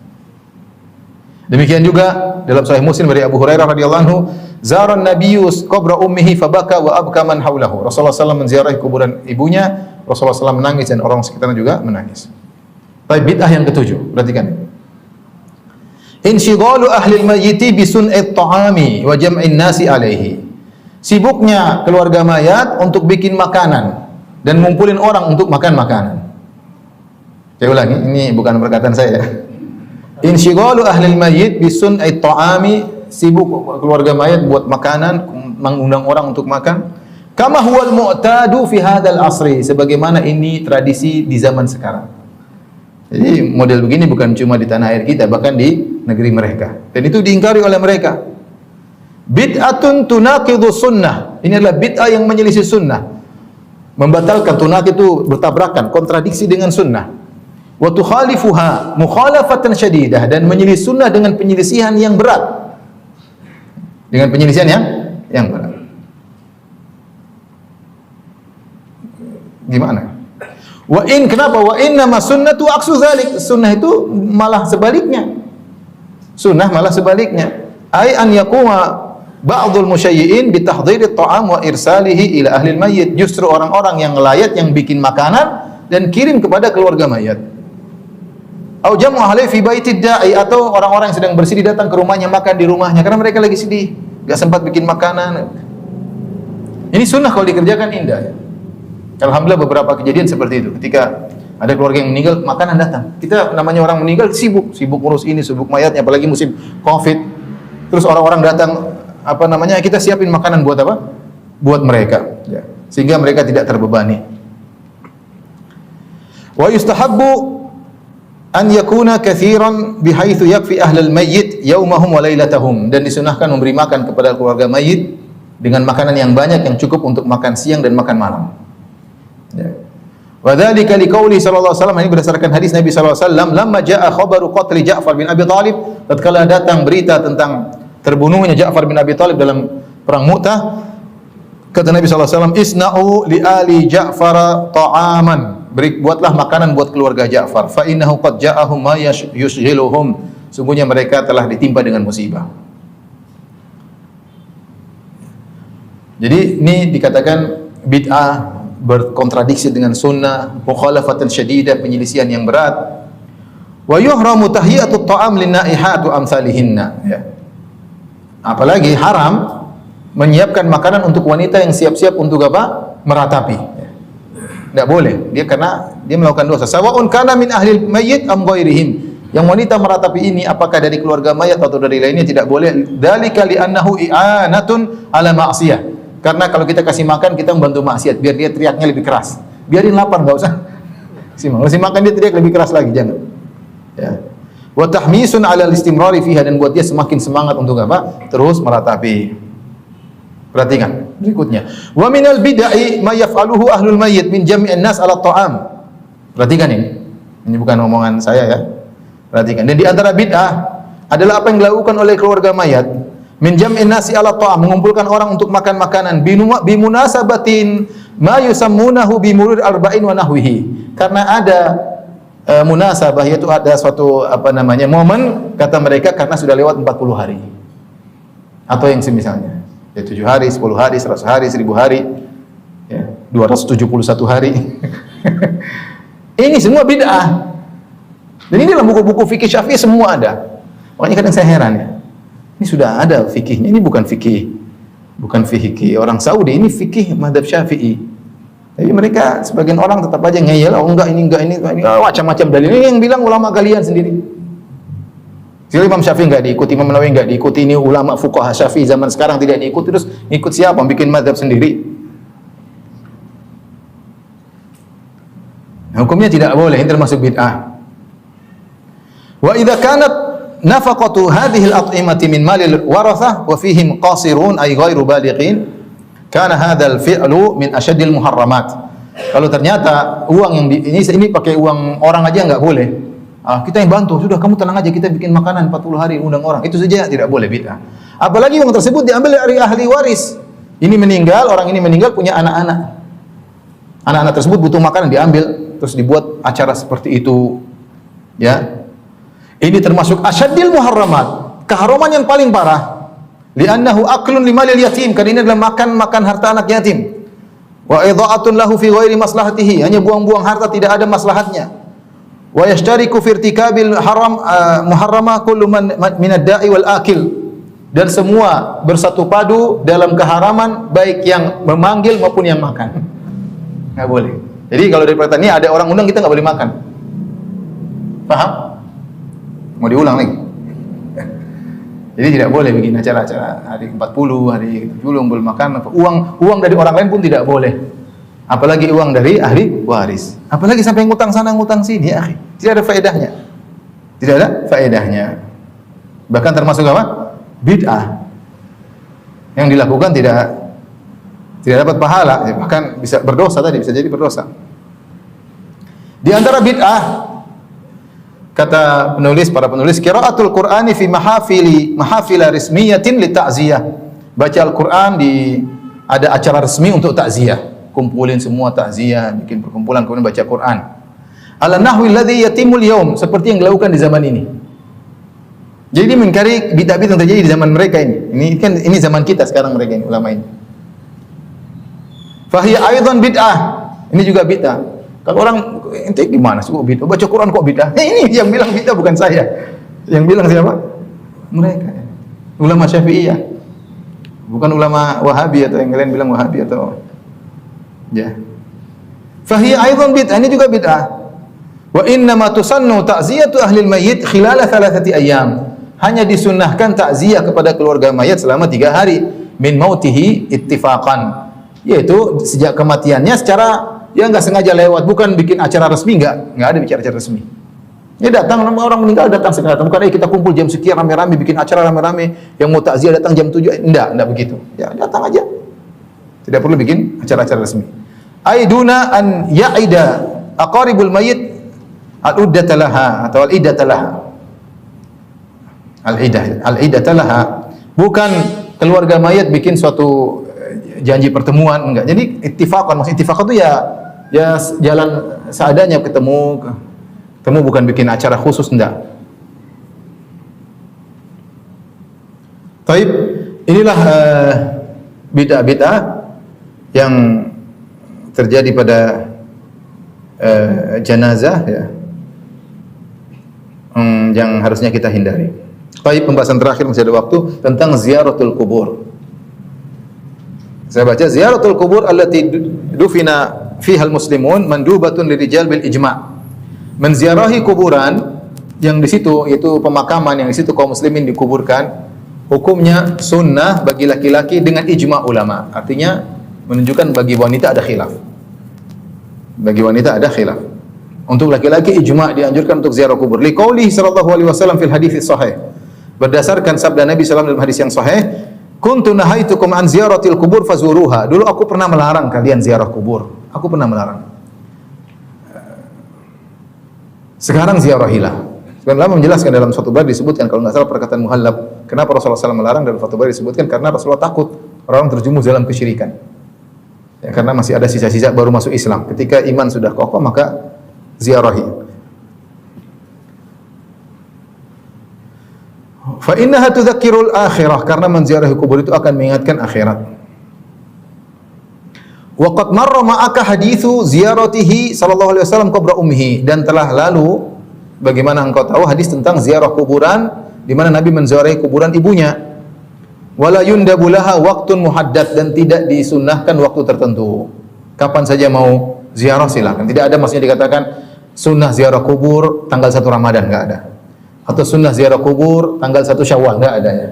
Demikian juga dalam Sahih Muslim dari Abu Hurairah radhiyallahu anhu, zaran nabiyyu qabra ummihi fabaka wa abka man haulahu. Rasulullah SAW menziarahi kuburan ibunya, Rasulullah SAW menangis dan orang sekitarnya juga menangis. Tapi bid'ah yang ketujuh, perhatikan. Inshighalu ahli al-mayyiti bi sun'at ta'ami wa jam'in nasi alaihi. Sibuknya keluarga mayat untuk bikin makanan dan ngumpulin orang untuk makan makanan. Saya ulangi, ini bukan perkataan saya. Inshighalu ahlil mayyit bisun ay ta'ami, sibuk keluarga mayat buat makanan, mengundang orang untuk makan. Kama huwal mu'tadu fi hadzal asri, sebagaimana ini tradisi di zaman sekarang. Jadi model begini bukan cuma di tanah air kita, bahkan di negeri mereka. Dan itu diingkari oleh mereka. Bid'atun tunaqidu sunnah. Ini adalah bid'ah yang menyelisih sunnah. Membatalkan, tunaqid itu bertabrakan, kontradiksi dengan sunnah. Wa tukhalifuha mukhalafatan syadidah, dan menyelisih sunnah dengan penyelisihan yang berat. Dengan penyelisihan yang berat. Gimana? Kenapa? Wa inna ma sunnatu aqsu dzalik. Sunnah itu malah sebaliknya. Sunnah malah sebaliknya. Ai an yaquma ba'dul musyayyi'in bi tahdhiri at-ta'am wa irsalihi ila ahli al-mayyit. Justru orang-orang yang ngelayat, yang bikin makanan dan kirim kepada keluarga mayat. Au jamu ahli fi baitid da'i, atau orang-orang yang sedang bersedih datang ke rumahnya, makan di rumahnya karena mereka lagi sedih, enggak sempat bikin makanan. Ini sunnah kalau dikerjakan indah. Alhamdulillah beberapa kejadian seperti itu. Ketika ada keluarga yang meninggal, makanan datang. Kita namanya orang meninggal sibuk urus ini, sibuk mayatnya, apalagi musim Covid. Terus orang-orang datang, kita siapin makanan buat apa? Buat mereka, ya. Sehingga mereka tidak terbebani. Wa yustahabbu an yakuna katsiran bihaitsu yakfi ahlal mayyit yaumahum wa lailatahum, dan disunahkan memberi makan kepada keluarga mayit dengan makanan yang banyak yang cukup untuk makan siang dan makan malam. Ya. Wa dzalika liqauli sallallahu alaihi wasallam, ini berdasarkan hadis Nabi sallallahu alaihi wasallam, lamma jaa khabaru qatli Ja'far bin Abi Thalib, tatkala datang berita tentang terbunuhnya Ja'far bin Abi Thalib dalam perang Mu'tah, kata Nabi sallallahu alaihi wasallam, isna'u li ali Ja'far ta'aman, buatlah makanan buat keluarga Ja'far, fa innahu qad ja'ahum ma yushghiluhum, sungguhnya mereka telah ditimpa dengan musibah. Jadi ini dikatakan bid'ah, berkontradiksi dengan sunnah, mukhalafatan syadidah, penyelisihan yang berat. Wa yuhramu tahiyatut ta'am linnaihat wa amsalihinna, ya. Apalagi haram menyiapkan makanan untuk wanita yang siap-siap untuk apa? Meratapi. Tidak boleh, karena dia melakukan dosa. Sawa'un kana min ahli mayyit am ghairihim. Yang wanita meratapi ini apakah dari keluarga mayat atau dari lainnya, tidak boleh. Dzalika li'annahu i'anatun ala ma'siyah. Karena kalau kita kasih makan, kita membantu maksiat, biar dia teriaknya lebih keras. Biarin lapar, enggak usah. Kasih makan dia teriak lebih keras lagi, jangan. Ya. Wa tahmisun 'ala al-istimrari fiha, dan buat dia semakin semangat untuk apa? Terus meratapi. Perhatikan berikutnya. Wa minal bid'ah ma yaf'aluhu ahlul mayyit min jam'in nas 'ala ta'am. Perhatikan ini. Ini bukan omongan saya, ya. Perhatikan. Dan di antara bid'ah adalah apa yang dilakukan oleh keluarga mayat, min jam'in nasi 'ala ta'am, mengumpulkan orang untuk makan makanan, bimunasabatin ma yusammunahu bimurur arba'in wa nahwihi. Karena ada munasabah, yaitu ada suatu momen, kata mereka, karena sudah lewat 40 hari. Atau yang semisalnya. Ya, 7 hari, 10 hari, 100 hari, 1000 hari, ya, 271 hari. Ini semua bid'ah. Dan ini dalam buku-buku fikih Syafi'i semua ada. Makanya kadang saya heran, ya. Ini sudah ada fikihnya, ini bukan fikih orang Saudi, ini fikih mazhab Syafi'i. Tapi mereka sebagian orang tetap aja ngeyel, oh enggak ini, macam-macam dalil. Ini yang bilang ulama kalian sendiri. Jadi Imam Syafi'i enggak diikuti, Imam Nawawi enggak diikuti, ini ulama fuqaha Syafi'i zaman sekarang tidak diikuti, terus ikut siapa? Bikin mazhab sendiri. Nah, hukumnya tidak boleh, ini termasuk bid'ah. Wa idza kanat nafaqatu hadhihi al-at'imati min malil warathah wa fihim qasirun ay ghairu balighin, kana hadzal fi'lu min asyaddil muharramat. Kalau ternyata uang yang ini pakai uang orang aja enggak boleh. Kita yang bantu, sudah kamu tenang aja, kita bikin makanan 40 hari, undang orang. Itu saja tidak boleh, bid'ah. Apalagi uang tersebut diambil dari ahli waris. Ini meninggal, orang ini meninggal punya anak-anak. Anak-anak tersebut butuh makanan, diambil terus dibuat acara seperti itu. Ya. Ini termasuk asyaddil muharramat, keharaman yang paling parah. Li'annahu aklun limalil yatim, karena ini adalah makan harta anak yatim. Wa idha'atun lahu fi ghairi maslahatihi, hanya buang-buang harta, tidak ada maslahatnya. Wa yashtariku fi irtikabil haram muharrama kullu man min ad-da'i wal akil, dan semua bersatu padu dalam keharaman, baik yang memanggil maupun yang makan. Enggak boleh. Jadi kalau dari perkataan ini ada orang undang, kita enggak boleh makan. Paham? Mau diulang lagi. Jadi tidak boleh bikin acara-acara hari 40, hari 70 boleh makan. Uang dari orang lain pun tidak boleh. Apalagi uang dari ahli waris. Apalagi sampai ngutang sana ngutang sini, ya akhi. Tidak ada faedahnya. Tidak ada faedahnya. Bahkan termasuk apa? Bid'ah. Yang dilakukan tidak dapat pahala, bahkan bisa berdosa tadi, bisa jadi berdosa. Di antara bid'ah, kata para penulis, qiraatul Qur'ani fi mahafila rismiyatin li ta'ziyah. Baca Al-Qur'an ada acara resmi untuk takziah. Kumpulin semua takziah, bikin perkumpulan kemudian baca Qur'an. Ala nahwi alladhi yatimul yaum, seperti yang dilakukan di zaman ini. Jadi mengingkari bid'ah-bid'ah yang terjadi di zaman mereka ini. Ini zaman kita sekarang, mereka ini ulama ini. Fahiya aidan bid'ah. Ini juga bid'ah. Kalau orang ente gimana sih kok bid'ah? Baca Quran kok bid'ah? Ini yang bilang bid'ah bukan saya. Yang bilang siapa? Mereka. Ulama Syafi'iyah. Bukan ulama Wahabi atau yang kalian bilang Wahabi atau ya. Fahiya aidan bid'ah, ini juga bid'ah. Wa inna ma tusannu ta'ziyatu ahli al-mayyit khilala 3 ayyam. Hanya disunnahkan takziah kepada keluarga mayat selama 3 hari min mautihi ittifaqan. Yaitu sejak kematiannya secara ya enggak sengaja lewat, bukan bikin acara resmi, enggak ada bikin acara resmi. Ya datang orang meninggal datang segala, bukan kita kumpul jam sekian rame-rame bikin acara rame-rame, yang mau takziah datang jam 7, enggak begitu. Ya datang aja. Tidak perlu bikin acara-acara resmi. Aiduna an ya'ida aqaribul mayyit al-uddata laha atau al-iddata laha. Al-iddata laha. Bukan keluarga mayat bikin suatu janji pertemuan, enggak. Jadi ittifaqan, maksud ittifaqan itu ya jalan seadanya ketemu bukan bikin acara khusus, enggak. Taib, inilah bid'ah-bid'ah yang terjadi pada jenazah ya. Yang harusnya kita hindari. Taib, pembahasan terakhir masih ada waktu tentang ziaratul kubur. Saya baca ziaratul kubur allati dufina fiha al-muslimun mandubatun lirijal bil ijma'. Menziarahi kuburan yang di situ yaitu pemakaman yang di situ kaum muslimin dikuburkan, hukumnya sunnah bagi laki-laki dengan ijma' ulama. Artinya menunjukkan bagi wanita ada khilaf. Bagi wanita ada khilaf. Untuk laki-laki ijma' dianjurkan untuk ziarah kubur. Liqaulihi sallallahu alaihi wasallam fil hadits sahih. Berdasarkan sabda Nabi sallallahu alaihi wasallam dalam hadis yang sahih, kuntu nahaitukum an ziyaratil kubur fazuruha. Dulu aku pernah melarang kalian ziarah kubur. Aku pernah melarang. Sekarang ziarahilah. Sebenarnya menjelaskan dalam suatu bab disebutkan kalau enggak salah perkataan Muhallab, kenapa Rasulullah SAW melarang, dalam suatu bab disebutkan karena Rasulullah takut orang terjumus dalam kesyirikan. Ya, karena masih ada sisa-sisa baru masuk Islam. Ketika iman sudah kokoh maka ziarahi. Fa innaha tudzakkirul akhirah, karena menziarahi kubur itu akan mengingatkan akhirat. Wa qad marra ma'aka haditsu ziyaratihi sallallahu alaihi wasallam qabra ummihi, dan telah lalu bagaimana engkau tahu hadis tentang ziarah kuburan di mana Nabi menziarahi kuburan ibunya. Wala yundabu laha waqtun muhaddad, dan tidak disunnahkan waktu tertentu. Kapan saja mau ziarah silakan. Tidak ada maksudnya dikatakan sunnah ziarah kubur tanggal 1 Ramadan, enggak ada. Atau sunnah ziarah kubur tanggal 1 Syawal, enggak ada ya.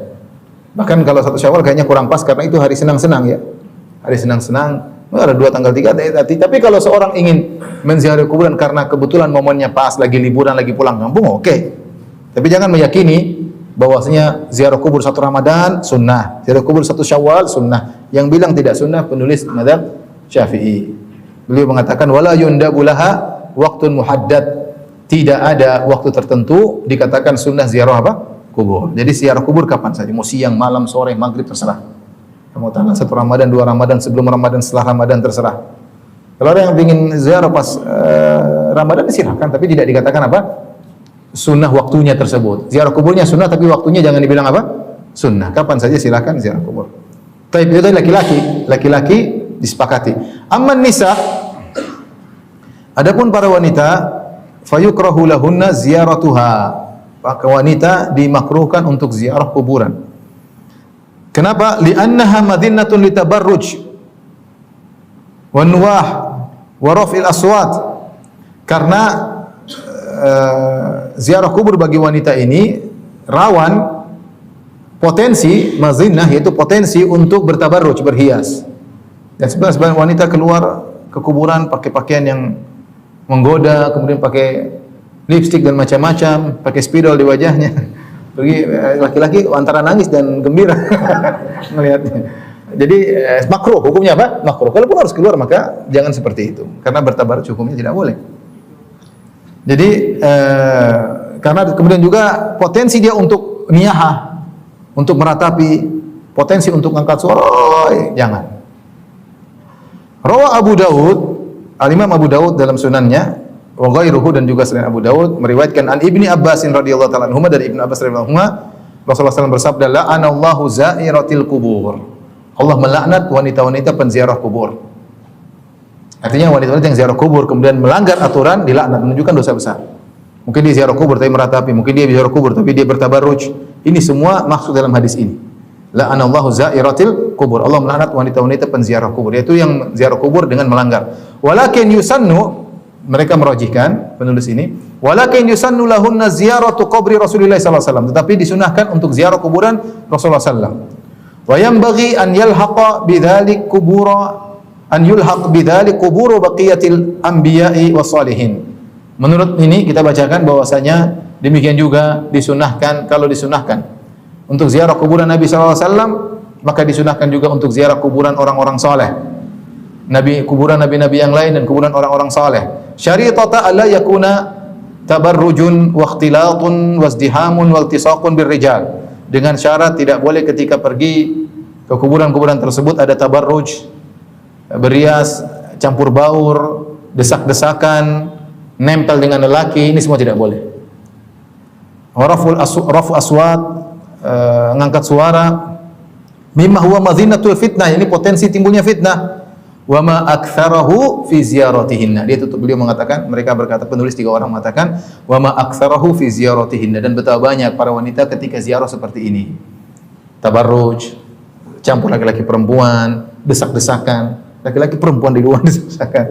Bahkan kalau 1 Syawal kayaknya kurang pas karena itu hari senang-senang ya. Hari senang-senang, ada 2 tanggal 3 tapi kalau seorang ingin menziarahi kuburan karena kebetulan momennya pas lagi liburan, lagi pulang kampung, oke. Tapi jangan meyakini bahwasanya ziarah kubur 1 Ramadan sunnah, ziarah kubur 1 Syawal sunnah. Yang bilang tidak sunnah penulis mazhab Syafi'i. Beliau mengatakan wala yundabu laha waqtun muhaddad. Tidak ada waktu tertentu dikatakan sunnah ziarah apa? Kubur. Jadi ziarah kubur kapan saja, mau siang, malam, sore, maghrib terserah. Mau tanggal 1 Ramadan, 2 Ramadan, sebelum Ramadan, setelah Ramadan terserah. Kalau ada yang ingin ziarah pas Ramadan silahkan, tapi tidak dikatakan apa? Sunnah waktunya tersebut. Ziarah kuburnya sunnah tapi waktunya jangan dibilang apa? Sunnah. Kapan saja silahkan ziarah kubur. Tapi itu laki-laki disepakati. Amman nisa, adapun para wanita, fayukrahu lahunna ziyaratuha. Maka wanita dimakruhkan untuk ziarah kuburan. Kenapa? Li'annaha madhinnatun litabarruj wa nuwah wa raf'il aswat. Karena ziarah kubur bagi wanita ini rawan potensi mazinnah, yaitu potensi untuk bertabarruj, berhias. Dan sebagian wanita keluar ke kuburan pakai pakaian yang menggoda, kemudian pakai lipstik dan macam-macam, pakai spidol di wajahnya. Pergi laki-laki antara nangis dan gembira melihatnya. Jadi makruh, hukumnya apa? Makruh. Kalaupun harus keluar maka jangan seperti itu, karena bertabarruj hukumnya tidak boleh. Jadi karena kemudian juga potensi dia untuk niyahah, untuk meratapi, potensi untuk angkat suara, jangan. Rawa Abu Dawud, Al-Imam Abu Dawud dalam sunannya, wa ghairuhu, dan juga selain Abu Dawud meriwayatkan an Ibni Abbas radhiyallahu ta'ala anhuma, dari Ibnu Abbas radhiyallahu anhuma, Rasulullah SAW bersabda, la'anallahu za'iratil kubur. Allah melaknat wanita-wanita penziarah kubur. Artinya wanita-wanita yang ziarah kubur kemudian melanggar aturan dilaknat, menunjukkan dosa besar. Mungkin dia ziarah kubur tapi meratapi, mungkin dia ziarah kubur tapi dia bertabarruj. Ini semua maksud dalam hadis ini. La'anallahu za'iratil kubur. Allah melaknat wanita-wanita penziarah kubur, yaitu yang ziarah kubur dengan melanggar. Walakin yusannu, mereka merajihkan penulis ini, walakin yusannu lahunna ziyaratu qabri Rasulillah sallallahu alaihi wasallam, tetapi disunahkan untuk ziarah kuburan Rasulullah sallallahu alaihi wasallam. Wa yanbaghi an yulhaq bidzalik qubur baqiyatil anbiya'i was salihin. Menurut ini kita bacakan bahwasanya demikian juga disunahkan, kalau disunahkan untuk ziarah kuburan Nabi sallallahu alaihi wasallam, maka disunahkan juga untuk ziarah kuburan orang-orang saleh. Kuburan nabi-nabi yang lain dan kuburan orang-orang saleh. Syaritata alla yakuna tabarrujun wa ikhtilatun wa izdihamun wa iltisaqun birrijal. Dengan syarat tidak boleh ketika pergi ke kuburan-kuburan tersebut ada tabarruj, berias, campur baur, desak-desakan, nempel dengan lelaki, ini semua tidak boleh. Rafu aswat, ngangkat suara, mimma huwa madhinatul fitnah, ini potensi timbulnya fitnah. Wa ma aktsarahu fi ziyaratihinna. Dia tutup, beliau mengatakan, mereka berkata, penulis 3 orang mengatakan, wa ma aktsarahu fi ziyaratihinna, dan betapa banyak para wanita ketika ziarah seperti ini. Tabarruj, campur laki-laki perempuan, desak-desakan, laki-laki perempuan di luar desak-desakan.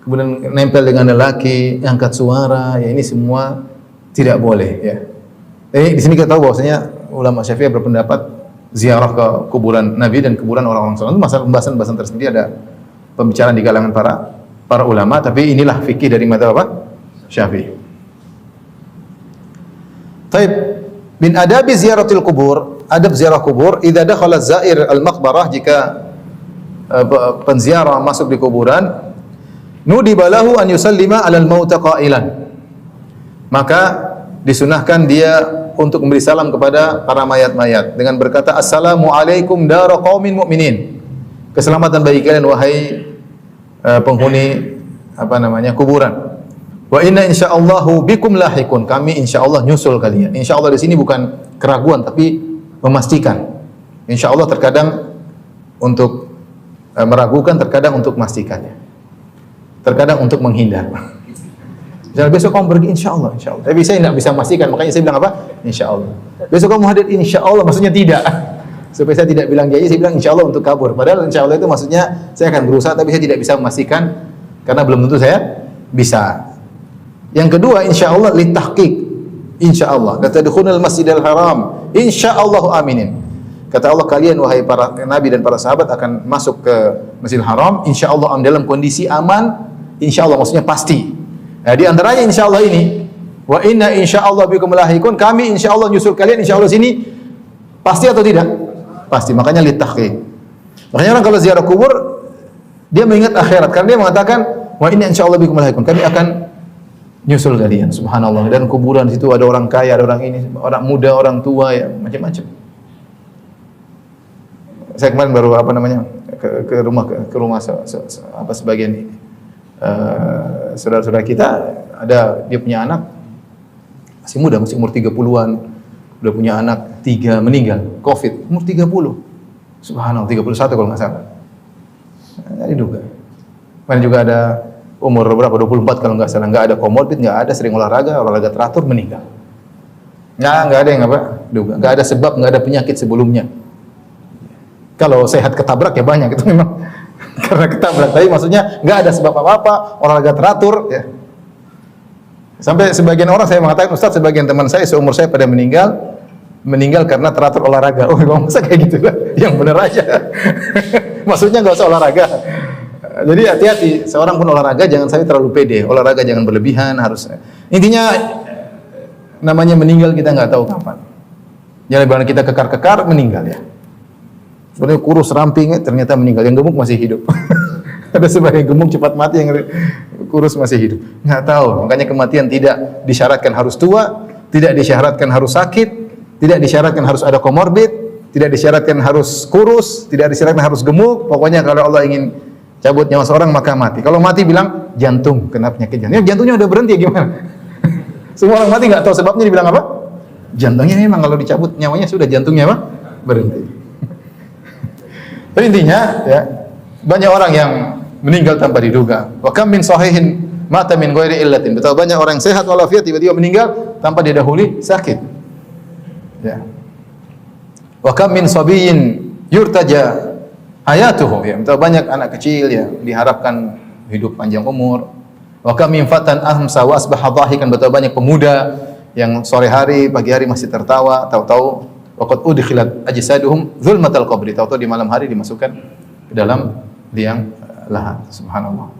Kemudian nempel dengan lelaki, angkat suara, ya ini semua tidak boleh, ya. Di sini kita tahu bahwasanya ulama Syafi'iyah berpendapat ziarah ke kuburan Nabi dan kuburan orang-orang saleh itu masalah pembahasan tersendiri, ada pembicaraan di kalangan para ulama, tapi inilah fikih dari mazhab apa? Syafi'i. Taib, min adabi ziyaratil kubur, adab ziarah kubur, idza dakhala zair al-maqbarah, jika penziarah masuk di kuburan, nudiba lahu an yusallima 'alal mauta qailan, maka disunahkan dia untuk memberi salam kepada para mayat-mayat dengan berkata, assalamu alaikum dara qaumin mu'minin, keselamatan bagi kalian wahai penghuni kuburan. Wa inna insyaallahu bikum lahikun, kami insyaallah nyusul kalian. Insyaallah di sini bukan keraguan tapi memastikan. Insyaallah terkadang untuk meragukan, terkadang untuk memastikannya, terkadang untuk menghindar. Misalnya besok kamu pergi, insyaallah, insyaallah. Tapi saya tidak bisa memastikan, makanya saya bilang apa? Insyaallah. Besok kamu hadir, insyaallah, maksudnya tidak. Supaya saya tidak bilang janji, saya bilang insyaallah untuk kabur. Padahal insyaallah itu maksudnya saya akan berusaha, tapi saya tidak bisa memastikan karena belum tentu saya bisa. Yang kedua, insyaallah litahqiq. Insyaallah, la tadkhulul masjidal haram, insyaallah aminin. Kata Allah, kalian wahai para nabi dan para sahabat akan masuk ke Masjidil Haram insyaallah dalam kondisi aman, insyaallah maksudnya pasti. Nah, di antaranya insyaallah ini, wa inna insyaallah bikum lahikun, kami insyaallah nyusul kalian, insyaallah sini pasti atau tidak? Pasti. Makanya litahqiq. Makanya orang kalau ziarah kubur dia mengingat akhirat, karena dia mengatakan wa inna insyaallah bikum lahikun, kami akan nyusul kalian. Subhanallah. Dan kuburan di situ ada orang kaya, ada orang ini, orang muda, orang tua, ya macam-macam. Saya kemarin baru ke rumah sebagian saudara-saudara kita, ada dia punya anak masih muda, masih umur 30-an, udah punya anak 3 meninggal Covid, umur 30. Subhanallah, 31 kalau enggak salah. Enggak diduga. Kemarin juga ada umur berapa? 24 kalau enggak salah, enggak ada komorbid, enggak ada, sering olahraga teratur, meninggal. Enggak ada yang duga. Enggak ada sebab, enggak ada penyakit sebelumnya. Kalau sehat ketabrak ya banyak, itu memang karena ketabrak. Tapi maksudnya nggak ada sebab apa-apa, olahraga teratur. Ya. Sampai sebagian orang saya mengatakan, Ustaz, sebagian teman saya seumur saya pada meninggal karena teratur olahraga. Oh, memang masa kayak gitu lah? Yang benar aja. Maksudnya nggak usah olahraga. Jadi hati-hati, seorang pun olahraga jangan sampai terlalu pede. Olahraga jangan berlebihan, harus. Intinya namanya meninggal kita nggak tahu kapan. Jangan bilang kita kekar-kekar meninggal ya. Sebenarnya kurus ramping, ternyata meninggal. Yang gemuk masih hidup. Ada sebagian gemuk cepat mati, yang kurus masih hidup. Nggak tahu. Makanya kematian tidak disyaratkan harus tua, tidak disyaratkan harus sakit, tidak disyaratkan harus ada komorbid, tidak disyaratkan harus kurus, tidak disyaratkan harus gemuk. Pokoknya kalau Allah ingin cabut nyawa seorang maka mati. Kalau mati bilang jantung, kena penyakit jantung. Ya, jantungnya udah berhenti ya gimana? Semua orang mati nggak tahu sebabnya dibilang apa? Jantungnya memang kalau dicabut nyawanya sudah jantungnya apa? Berhenti. Tapi intinya ya, banyak orang yang meninggal tanpa diduga. Wa kam min sahihin mata min ghairi illatin. Betapa banyak orang yang sehat walafiat tiba-tiba meninggal tanpa didahului sakit. Ya. Wa kam min sabiyyin yurtaja hayatuhu, ya, betapa banyak anak kecil ya diharapkan hidup panjang umur. Wa kam min fatan amsa wa asbaha dhahikan, betapa banyak pemuda yang sore hari, pagi hari masih tertawa, tahu-tahu waqad udkhilat ajsaduhum zulmatal qabri, tahu-tahu di malam hari dimasukkan ke dalam liang lahat. Subhanallah.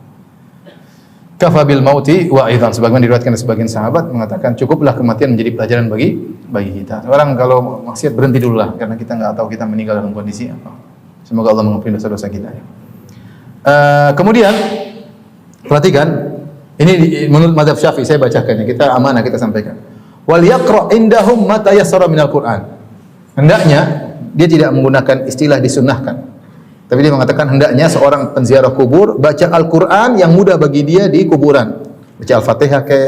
Kafa bil mauti wa'idhan, sebagaimana diriwayatkan oleh sebagian sahabat mengatakan cukuplah kematian menjadi pelajaran bagi kita. Orang kalau maksiat berhenti dulu lah, karena kita enggak tahu kita meninggal dalam kondisi apa. Semoga Allah mengampuni dosa-dosa kita. Kemudian perhatikan, ini menurut mazhab Syafi'i, saya bacakan ya, kita amanah kita sampaikan. Wal yaqra indahum ma tayassara minal Qur'an. Hendaknya dia tidak menggunakan istilah disunnahkan. Tapi dia mengatakan hendaknya seorang penziarah kubur baca Al-Qur'an yang mudah bagi dia di kuburan. Baca Al-Fatihah ke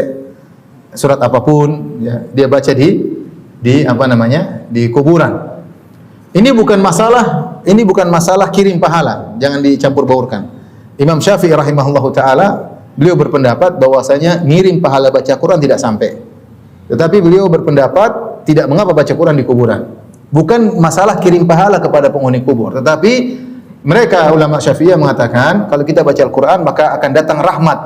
surat apapun ya, dia baca di apa namanya? Di kuburan. Ini bukan masalah kirim pahala, jangan dicampur baurkan. Imam Syafi'i rahimahullahu taala, beliau berpendapat bahwasanya ngirim pahala baca Quran tidak sampai. Tetapi beliau berpendapat tidak mengapa baca Quran di kuburan. Bukan masalah kirim pahala kepada penghuni kubur, tetapi mereka ulama Syafi'iyah mengatakan kalau kita baca Al-Quran maka akan datang rahmat,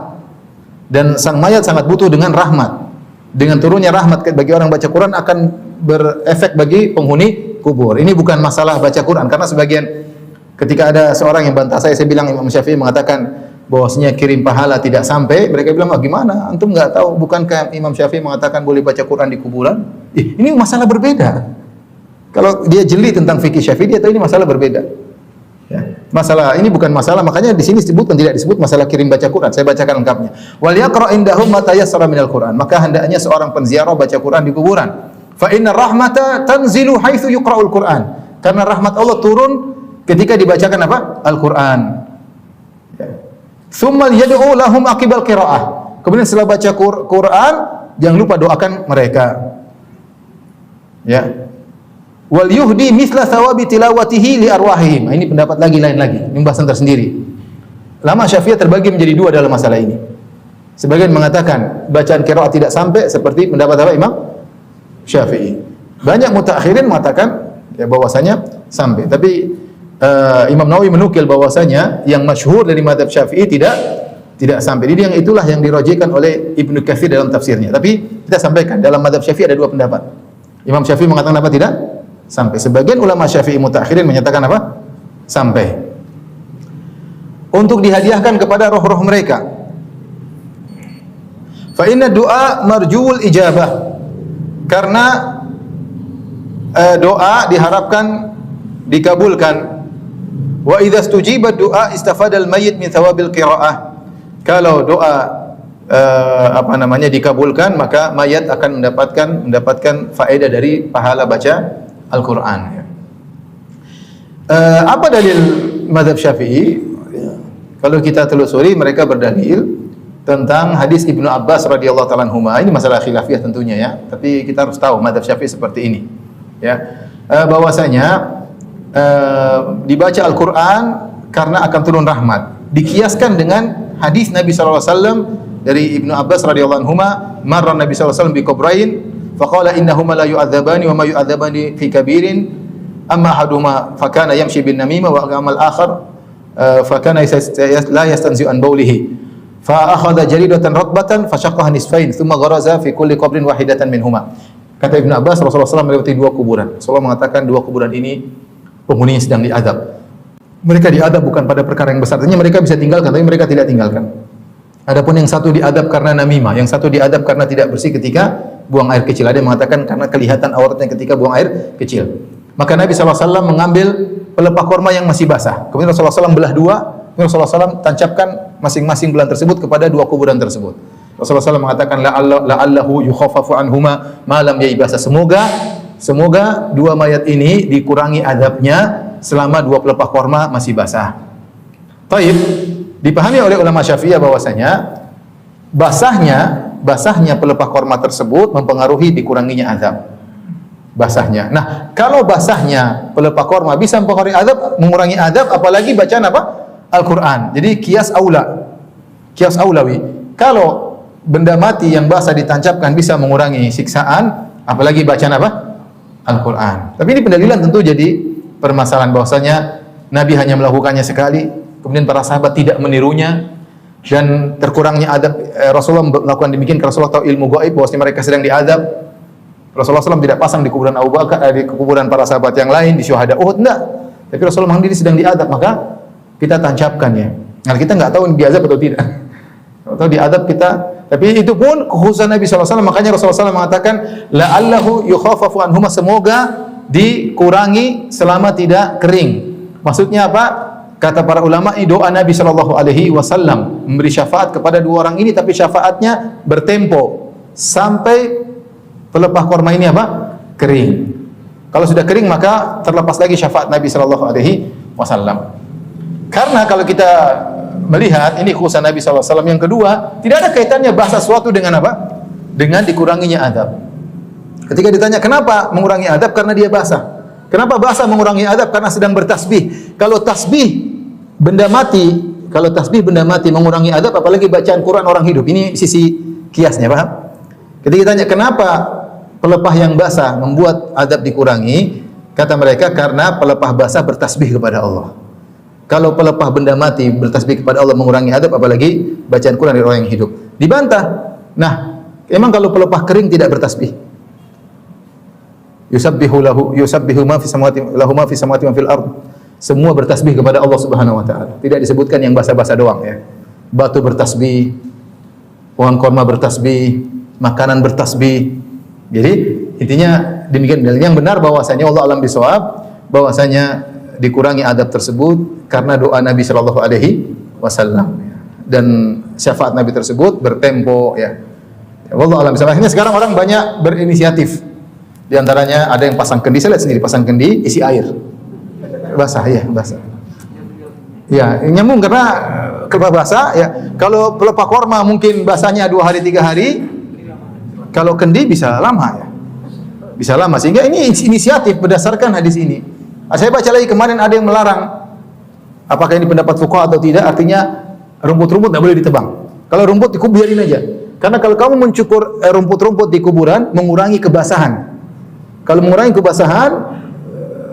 dan sang mayat sangat butuh dengan rahmat. Dengan turunnya rahmat bagi orang baca Quran akan berefek bagi penghuni kubur. Ini bukan masalah baca Quran, karena sebagian ketika ada seorang yang bantah saya bilang Imam Syafi'i mengatakan bahwasanya kirim pahala tidak sampai. Mereka bilang, oh, gimana? Antum nggak tahu? Bukankah Imam Syafi'i mengatakan boleh baca Quran di kuburan? Ini masalah berbeda. Kalau dia jeli tentang fikih Syafi'i, dia tahu ini masalah berbeda. Ya. Masalah ini bukan masalah, makanya di sini disebutkan, tidak disebut masalah kirim baca Quran. Saya bacakan lengkapnya. Wal yaqra indahum ma tayassara minal Quran. Maka hendaknya seorang penziarah baca Quran di kuburan. Fa inna rahmata tanzilu haitsu yuqra'ul Quran. Karena rahmat Allah turun ketika dibacakan apa? Al-Quran. Ya. Tsumma yad'u lahum aqibal qiraah. Kemudian setelah baca Quran, jangan lupa doakan mereka. Ya. Wal yuhdi mithla thawabi tilawatihi li arwahihim. Ini pendapat lain lagi, ini pembahasan tersendiri. Lama Syafi'iyah terbagi menjadi dua dalam masalah ini. Sebagian mengatakan bacaan qiraat tidak sampai seperti pendapat apa Imam Syafi'i. Banyak mutaakhirin mengatakan ya bahwasanya sampai. Tapi Imam Nawawi menukil bahwasanya yang masyhur dari mazhab Syafi'i tidak sampai. Jadi yang itulah yang dirajihkan oleh Ibnu Katsir dalam tafsirnya. Tapi kita sampaikan dalam mazhab Syafi'i ada dua pendapat. Imam Syafi'i mengatakan apa? Tidak sampai. Sebagian ulama Syafi'i mutaakhirin menyatakan apa? Sampai. Untuk dihadiahkan kepada roh-roh mereka. Fa inna du'a marjuul ijabah. Karena doa diharapkan dikabulkan. Wa idza stujiba du'a istafadal mayyit min thawabil qiraah. Kalau doa dikabulkan, maka mayat akan mendapatkan faedah dari pahala baca Al-Quran. Apa dalil mazhab Syafi'i? Kalau kita telusuri, mereka berdalil tentang hadis Ibnu Abbas radhiyallahu ta'ala anhuma. Ini masalah khilafiyah tentunya ya, tapi kita harus tahu mazhab Syafi'i seperti ini. Ya, bahwasanya dibaca Al-Quran karena akan turun rahmat. Dikiaskan dengan hadis Nabi sallallahu alaihi wasallam dari Ibnu Abbas radhiyallahu anhuma, marra Nabi sallallahu alaihi wasallam bi qabrain faqala innahuma la yu'adzabani wa ma yu'adzabani fi kabirin amma ahaduhuma fakana yamshi bin namimah wa amal akhar fakana la yastanzi an bawlihi fa akhadha jaridatan ratbatan fashaqqaha nisfain thumma gharaza fi kulli qabrin wahidatan minhuma. Kata Ibnu Abbas, Rasulullah SAW melewati dua kuburan. Rasulullah mengatakan dua kuburan ini penghuninya sedang diadab. Mereka diadab bukan pada perkara yang besar. Artinya mereka bisa tinggalkan, tapi mereka tidak tinggalkan. Adapun yang satu diadab karena namimah, yang satu diadab karena tidak bersih ketika buang air kecil. Ada yang mengatakan karena kelihatan auratnya ketika buang air kecil. Maka Nabi SAW mengambil pelepah korma yang masih basah. Kemudian Rasulullah SAW belah dua. Kemudian Rasulullah SAW tancapkan masing-masing belah tersebut kepada dua kuburan tersebut. Rasulullah SAW mengatakan la'allahu yukhaffafu anhuma ma lam yaibasa. Semoga dua mayat ini dikurangi adabnya selama dua pelepah korma masih basah. Taib, dipahami oleh ulama Syafi'iyah bahwasanya basahnya pelepah korma tersebut mempengaruhi dikuranginya azab. Basahnya. Nah, kalau basahnya pelepah korma bisa mengurangi azab, apalagi bacaan apa? Al-Quran. Jadi kias aulawi. Kalau benda mati yang basah ditancapkan bisa mengurangi siksaan, apalagi bacaan apa? Al-Quran. Tapi ini pendalilan tentu jadi permasalahan bahwasanya Nabi hanya melakukannya sekali, kemudian para sahabat tidak menirunya, dan terkurangnya adab. Rasulullah melakukan demikian karena Rasulullah tahu ilmu gaib bahwasanya mereka sedang diadab. Rasulullah SAW tidak pasang di kuburan Abu Bakar, di kuburan para sahabat yang lain, di syuhada Uhud, enggak. Tapi Rasulullah memang diri sedang diadab, maka kita tancapkan ya. Nah, kita enggak tahu diadab atau tidak. Atau diadab kita, tapi itu pun kekhususan Nabi SAW. Makanya Rasulullah SAW mengatakan, la'allahu yukhafafu anhuma, semoga dikurangi selama tidak kering. Maksudnya apa? Kata para ulama, doa Nabi SAW memberi syafaat kepada dua orang ini, tapi syafaatnya bertempo sampai pelepah korma ini apa? Kering. Kalau sudah kering maka terlepas lagi syafaat Nabi SAW. Karena kalau kita melihat ini khusus Nabi SAW. Yang kedua, tidak ada kaitannya bahasa sesuatu dengan apa? Dengan dikuranginya adab. Ketika ditanya kenapa mengurangi adab, karena dia basah. Kenapa basah mengurangi adab? Karena sedang bertasbih. Kalau tasbih benda mati mengurangi adab, apalagi bacaan Quran orang hidup. Ini sisi kiasnya, paham? Ketika ditanya kenapa pelepah yang basah membuat adab dikurangi, kata mereka karena pelepah basah bertasbih kepada Allah. Kalau pelepah benda mati bertasbih kepada Allah mengurangi adab, apalagi bacaan Quran dari orang yang hidup. Dibantah. Nah, emang kalau pelepah kering tidak bertasbih? Yusabbihu ma fi samawati wa fil ard. Semua bertasbih kepada Allah Subhanahu wa taala. Tidak disebutkan yang basah-basah doang ya. Batu bertasbih, pohon korma bertasbih, makanan bertasbih. Jadi intinya demikian. Yang benar bahwasanya Allah alam bisawab, bahwasanya dikurangi adab tersebut karena doa Nabi sallallahu alaihi wasallam dan syafaat Nabi tersebut bertempo ya. Wallahu alam bisawab. Akhirnya sekarang orang banyak berinisiatif. Di antaranya ada yang pasang kendi, saya lihat sendiri pasang kendi isi air. Basah ya, basah. Ya, nyambung karena kelepah basah ya. Kalau pelepah korma mungkin basahnya 2 hari 3 hari. Kalau kendi bisa lama ya. Bisa lama, sehingga ini inisiatif berdasarkan hadis ini. Saya baca lagi kemarin ada yang melarang. Apakah ini pendapat fuqaha atau tidak? Artinya rumput-rumput tidak boleh ditebang. Kalau rumput biarin aja. Karena kalau kamu mencukur rumput-rumput di kuburan mengurangi kebasahan. Kalau mengurangi kebasahan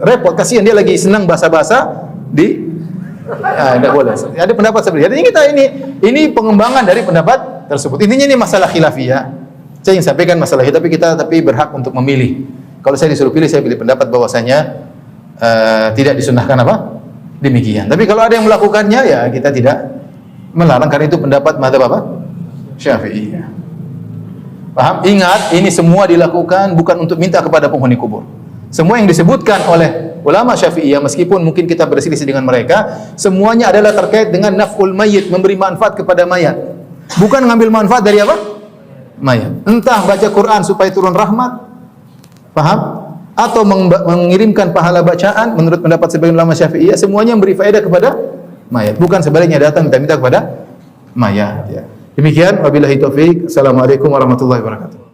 repot, kasihan dia lagi senang basah-basah tidak boleh. Ada pendapat seperti itu. Jadi kita ini pengembangan dari pendapat tersebut. Intinya ini masalah khilafiyah. Saya ingin sampaikan masalah itu, tapi berhak untuk memilih. Kalau saya disuruh pilih, saya pilih pendapat bahwasanya tidak disunahkan apa? Demikian. Tapi kalau ada yang melakukannya, ya kita tidak melarang karena itu pendapat mazhab apa? Syafi'i. Paham? Ingat, ini semua dilakukan bukan untuk minta kepada penghuni kubur. Semua yang disebutkan oleh ulama Syafi'iyah, meskipun mungkin kita berselisih dengan mereka, semuanya adalah terkait dengan naf'ul mayyit, memberi manfaat kepada mayat. Bukan ngambil manfaat dari apa? Mayat. Entah baca Quran supaya turun rahmat, paham? Atau mengirimkan pahala bacaan, menurut pendapat sebagian ulama Syafi'iyah, semuanya memberi faedah kepada mayat. Bukan sebaliknya datang minta kepada mayat. Ya. Demikian, wabillahi taufik. Assalamualaikum warahmatullahi wabarakatuh.